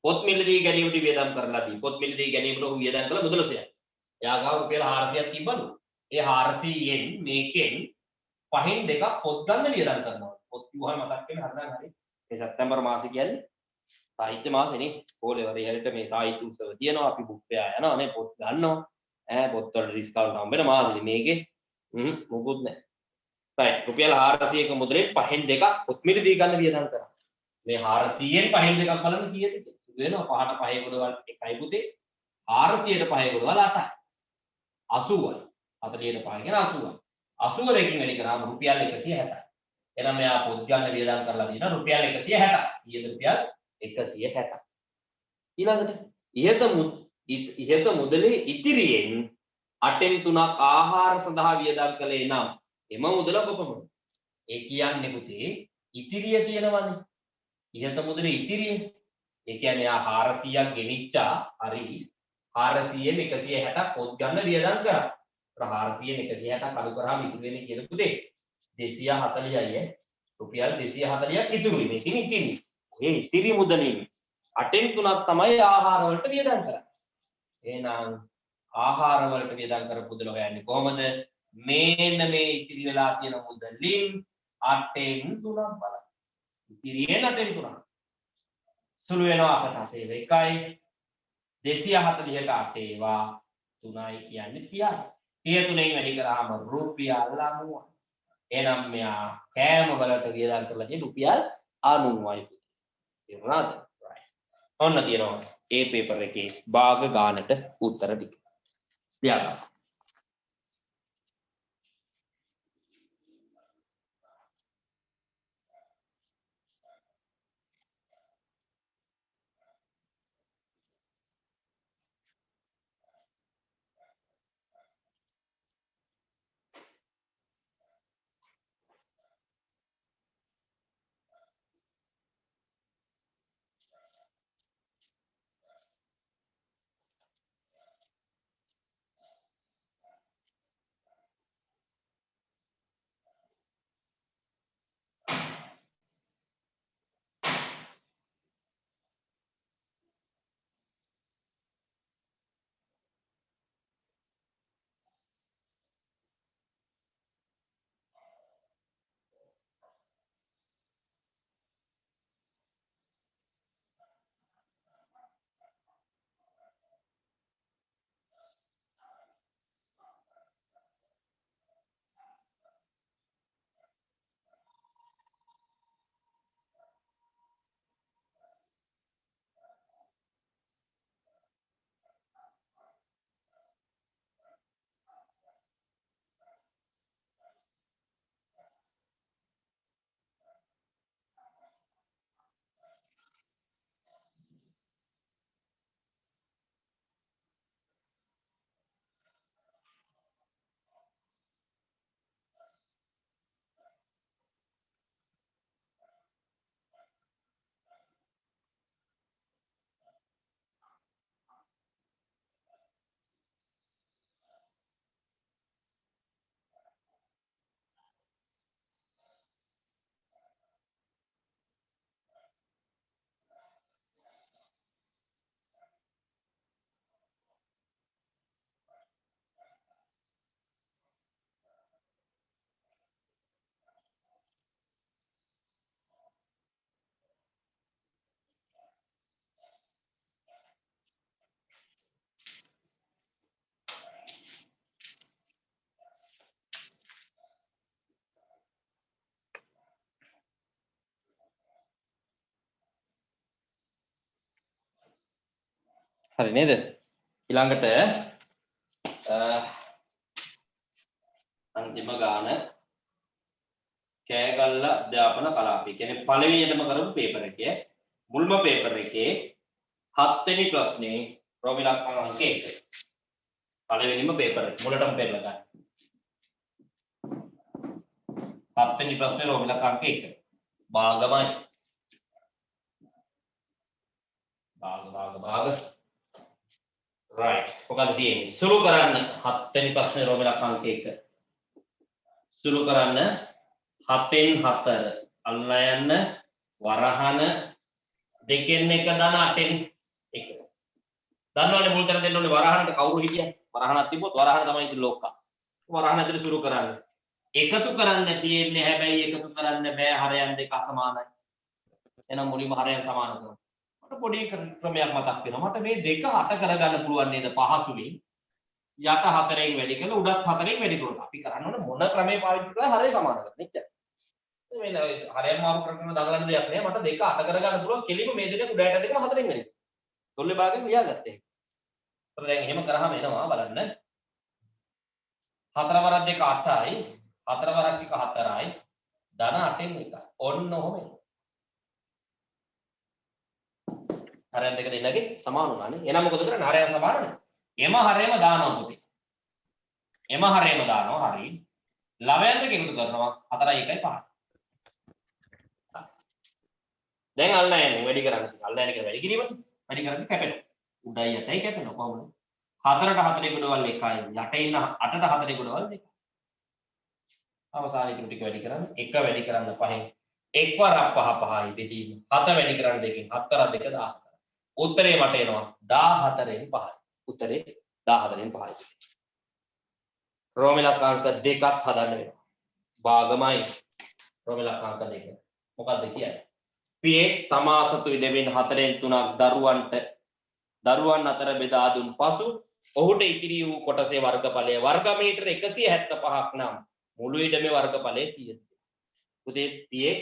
පොත් මිලදී ගැනීමට වියදම් කරලා දී පොත් මිලදී ගැනීමට ඔහු වියදම් කළ මුදල සොයන එයා ගාව රුපියල් 400ක් තිබ්බලු ඒ 400න් මේකෙන් 5න් 2ක් පොත් ගන්න වියදම් කරනවා පොත් කිව්වම මතක් වෙන හරිනම් හරි මේ සැප්තැම්බර් මාසේ කියන්නේ සාහිත්‍ය මාසෙනේ ඕලේ වර ඉහළට මේ සාහිත්‍ය උත්සව තියෙනවා අපි බුක් පෙයා යනවා නේ පොත් ගන්නවා ඈ පොත් වල ඩිස්කවුන්ට් හම්බ වෙන මාසෙනේ මේකේ මොකුත් නැහැ right රුපියල් 400ක මුදලෙන් 5න් 2ක් පොත් මිලදී ගන්න වියදම් කරා මේ 400න් 5න් 2ක් බලන්න කීයද වෙනවා 5ට 5 ගොඩවල් 1යි පුතේ 400ට 5 ගොඩවල් 8යි 80යි 40ට 5 කියන 80යි 80 දෙකකින් වැඩි කරාම රුපියල් 160යි එහෙනම් මෙයා පොත් ගන්න වියදම් කරලා තියෙනවා රුපියල් 160යි ඊයේද රුපියල් 160යි ඊළඟට ඉහත මුදලේ ඉතිරියෙන් 8න් 3ක් ආහාර සඳහා වියදම් කළේ නම් එම මුදල කොපමණ ඒ කියන්නේ පුතේ ඉතිරිය තියෙනවනේ ඉහත මුදලේ ඉතිරිය ඒ කියන්නේ ආ 400ක් ගෙනිච්චා හරි 400න් 160ක් පොත් ගන්න වියදම් කරා 400න් 160ක් අඩු කරාම ඉතුරු වෙන්නේ කියන පුතේ 240යි රුපියල් 240ක් ඉතුරුයි මේකෙන් ඉතිරි ඔය ඉතිරි මුදලින් 8න් 3ක් තමයි ආහාර වලට වියදම් කරන්නේ එහෙනම් ආහාර වලට වියදම් කරපු මුදල හොයන්නේ කොහමද මේන්න මේ ඉතිරි වෙලා තියෙන මුදලින් 8න් 3ක් බලන්න ඉතිරියෙන් 8න් 3ක් සුළු වෙනවා 8ට 8 1යි 240ට 8 ඒවා 3යි කියන්නේ 30යි 30 තුනෙන් වැඩි කරාම රුපියල් 90යි එහෙනම් මෙයා කෑම වලට වියදම් කරලා තියෙන රුපියල් 90යි තේරුණාද right ඔන්න තියෙනවා ඒ පේපර් එකේ භාග ගානට උත්තර ටික ලියගන්න හරි නේද? ඊළඟට අන්තිම ගාන කෑගල්ල අධ්‍යාපන කලාපය. කියන්නේ පළවෙනියටම කරපු පේපර් එකේ මුල්ම පේපර් එකේ 7 වෙනි ප්‍රශ්නේ රෝම ඉලක්කම් අංක 1. පළවෙනිම පේපර් එක මුලටම පෙරලා ගන්න. 7 වෙනි ප්‍රශ්නේ රෝම ඉලක්කම් අංක 1. භාගමයි. භාග. right. මොකද තියෙන්නේ? සුළු කරන්න 7 වෙනි ප්‍රශ්නේ රෝම ඉලක්කම් අංක 1. සුළු කරන්න 7න් 4 අල්ලා යන්න වරහන 2න් 1 දාන 8න් 1. දන්නවනේ මුල් තැන දෙන්න ඕනේ වරහනට කවුරු හිටියද? වරහනක් තිබ්බොත් වරහන තමයි ඉතින් ලෝකා. වරහන ඇතුලේ සුළු කරන්න. එකතු කරන්න තියෙන්නේ හැබැයි එකතු කරන්න බෑ හරයන් දෙක අසමානයි. එහෙනම් මුලින්ම හරයන් සමාන කරමු. මට පොඩි ක්‍රමයක් මතක් වෙනවා. මට මේ දෙක 8 කරගන්න පුළුවන් නේද පහසුලින්? යට 4න් වැඩි කරලා උඩත් 4න් වැඩි කරලා. අපි කරන්න ඕනේ මොන ක්‍රමේ පාවිච්චි කරලා හරය සමාන කරන්න. එච්චර. මේ හරයන් මාරු කරගෙන දඟලන දෙයක් නෑ. මට දෙක 8 කරගන්න පුළුවන්. කෙලිම මේ දෙක උඩ යට දෙකම 4න් වැඩි. තොල්ලේ භාගෙන් ලියාගත්තා. ඒත් දැන් එහෙම කරාම එනවා බලන්න. 4 වරක් 2 8යි. 4 වරක් 1 4යි. ධන 8න් 1යි. ඔන්න ඔහොම එනවා. හරයන් දෙක දෙන්නගේ සමාන වුණානේ. එහෙනම් මොකද කරන්නේ? හරයන් සමාන නේ. එම හරයම දානවා පුතේ. එම හරයම දානවා හරි. ලවයන් දෙක එකතු කරනවා 4යි 1යි 5යි. දැන් අල්ලා යන්නේ වැඩි කරන්නේ. අල්ලා යන්නේ වැඩි කිරීමනේ. වැඩි කරන්නේ කැපෙනවා. උඩයි යටයි කැපෙනවා කොහොමද? 4ට 4 ගොඩවල් 1යි. යට ඉන්න 8ට 4 ගොඩවල් 2යි. අවසානයේ ටික වැඩි කරන්න 1 වැඩි කරන්න 5න් 1 වරක් 5 5යි බෙදීම 7 වැඩි කරන්න 2කින් 7 වරක් 2 14. උත්තරේ මට එනවා 14න් 5යි. උත්තරේ 14න් 5යි. රෝම ඉලක්කාංක දෙකක් හදන්න වෙනවා. භාගමයි රෝම ඉලක්කාංක දෙක. මොකක්ද කියන්නේ? පියේ තමා සතු ඉදෙමින් 4න් 3ක් දරුවන් අතර බෙදා දුන් පසු ඔහුට ඉතිරි වූ කොටසේ වර්ගඵලය වර්ග මීටර 175ක් නම් මුළු ඉඩමේ වර්ගඵලය කීයද? පුතේ පියේ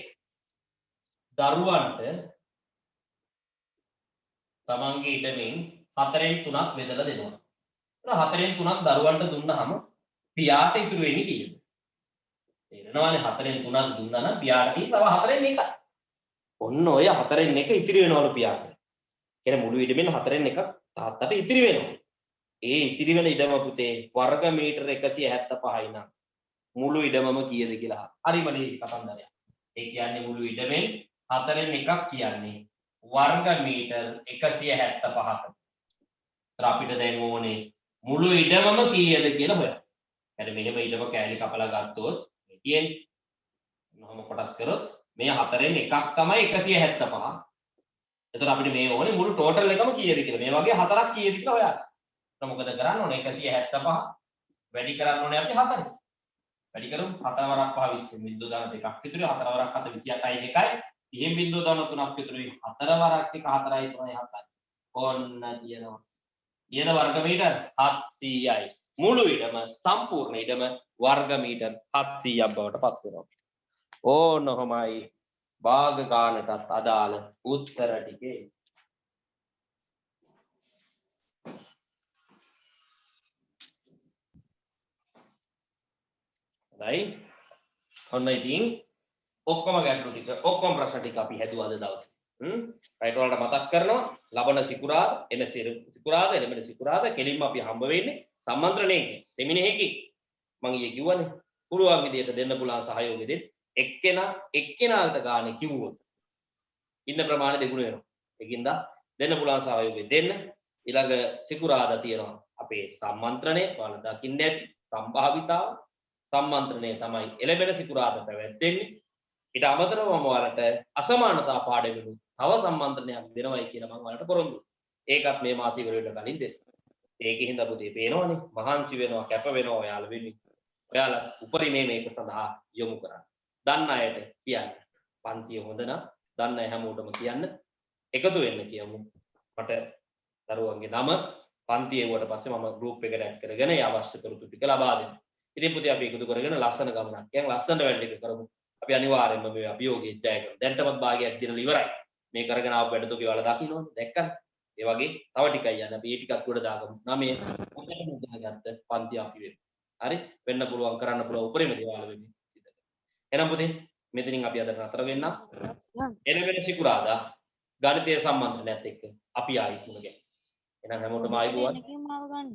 දරුවන්ට තමන්ගේ ඉඩමින් 4න් 3ක් බෙදලා දෙනවා. ඒක 4න් 3ක් දරුවන්ට දුන්නාම පියාට ඉතුරු වෙන්නේ කීයද? තේරෙනවානේ 4න් 3ක් දුන්නා නම් පියාට තියෙන්නේ තව 4න් 1යි. ඔන්න ඔය 4න් 1 ඉතිරි වෙනවලු පියාට. කියන්නේ මුළු ඉඩමෙන් 4න් 1ක් තාත්තට ඉතිරි වෙනවා. ඒ ඉතිරි වෙන ඉඩම පුතේ වර්ග මීටර 175යි නම් මුළු ඉඩමම කීයද කියලා. හරිම ලේසි කතන්දරයක්. ඒ කියන්නේ මුළු ඉඩමෙන් 4න් 1ක් කියන්නේ වර්ග මීටර 175ක. ඒතර අපිට දැන් ඕනේ මුළු ඉඩමම කීයද කියලා හොයන්න. يعني මෙහෙම ඉඩම කෑලි කපලා ගත්තොත් මේ තියෙන්නේ. මොනම කොටස් කරොත් මේ 4න් 1ක් තමයි 175. එතකොට අපිට මේ ඕනේ මුළු ටෝටල් එකම කීයද කියලා. මේ වගේ 4ක් කීයද කියලා හොයන්න. එතකොට මොකද කරන්න ඕනේ 175 වැඩි කරන්න ඕනේ අපි 4. වැඩි කරමු 4 වරක් 5 20 බිංදුව දාන දෙකක් ඉතුරුයි 4 වරක් 7 28යි 2යි. ඉතින් බිංදුව දාන 3ක් ඉතුරුයි 4 වරක් 1 4යි 3යි 7යි. ඔන්න තියෙනවා. ඊයද වර්ග මීටර 700යි. මුළු ඉඩම සම්පූර්ණ ඉඩම වර්ග මීටර 700ක් බවට පත් වෙනවා. ඕනෝමයි භාග ගානටත් අදාළ උත්තර ටිකේ. හොඳයි. ඔන්න ඉතින් ඔක්කොම ගැටලු ටික ඔක්කොම ප්‍රශ්න ටික අපි හැදුවා අද දවසේ. රයිට් වලට මතක් කරනවා ලබන සිකුරාදා එන සිකුරාදා එළඹෙන සිකුරාදා කෙලින්ම අපි හම්බ වෙන්නේ සම්මන්ත්‍රණයකින් සෙමිනේහකින්. මම ඊයේ කිව්වනේ පුළුවන් විදියට දෙන්න පුළුවන් සහයෝගය දෙන්න. එක්කෙනාට ගානේ කිව්වොත් ඉන්න ප්‍රමාණය දෙගුණ වෙනවා. ඒකින්ද දෙන්න පුළුවන් සහයෝගය දෙන්න. ඊළඟ සිකුරාදා තියෙනවා අපේ සම්මන්ත්‍රණය ඔයාලා දකින්න ඇති සම්භාවිතාව. සම්මන්ත්‍රණය තමයි එළඹෙන සිකුරාදා පැවැත්වෙන්නේ. ඊට අමතරව මම ඔයාලට අසමානතා පාඩමෙලු තව සම්මන්ත්‍රණයක් දෙනවයි කියලා මම ඔයාලට පොරොන්දු. ඒකත් මේ මාසෙ ඉවර වෙන්න කලින් දෙන්න. ඒකෙන් හින්දා පුතේ පේනවනේ මහන්සි වෙනවා කැප වෙනවා ඔයාලා වෙන්නේ. ඔයාලා උපරිමේ මේක සඳහා යොමු කරන්න. දන්න අයට කියන්න. පන්තිය හොඳ නම් දන්න අය හැමෝටම කියන්න. එකතු වෙන්න කියමු. මට දරුවන්ගේ නම පන්තියේ වුණාට පස්සේ මම ගෲප් එකට ඇඩ් කරගෙන ඒ අවශ්‍ය තොරතුරු ටික ලබා දෙනවා. ඉතින් පුතේ අපි එකතු කරගෙන ලස්සන ගමනක් යන් ලස්සනට වැඩ එක කරමු. අපි අනිවාර්යයෙන්ම මේ අභියෝගයේ ජය ගන්න. දැන්ටමත් භාගයක් දෙනලා ඉවරයි. මේ කරගෙන ආපු වැඩ තුක ඔයාලා දකින්නවනේ දැක්කද? ඒ වගේ තව ටිකයි යන්න අපි ඒ ටිකක් උඩ දාගමු 9 හොඳට මුදන ගත්ත පන්ති අපි වෙමු හරි වෙන්න පුළුවන් කරන්න පුළුවන් උපරිම දේවල් වෙන්නේ එහෙනම් පුතේ මෙතනින් අපි අද නතර වෙන්න එළවෙන සිකුරාදා ගණිතය සම්බන්ධනයත් එක්ක අපි ආයි මුණ ගැහෙමු එහෙනම් හැමෝටම ආයිබෝවන්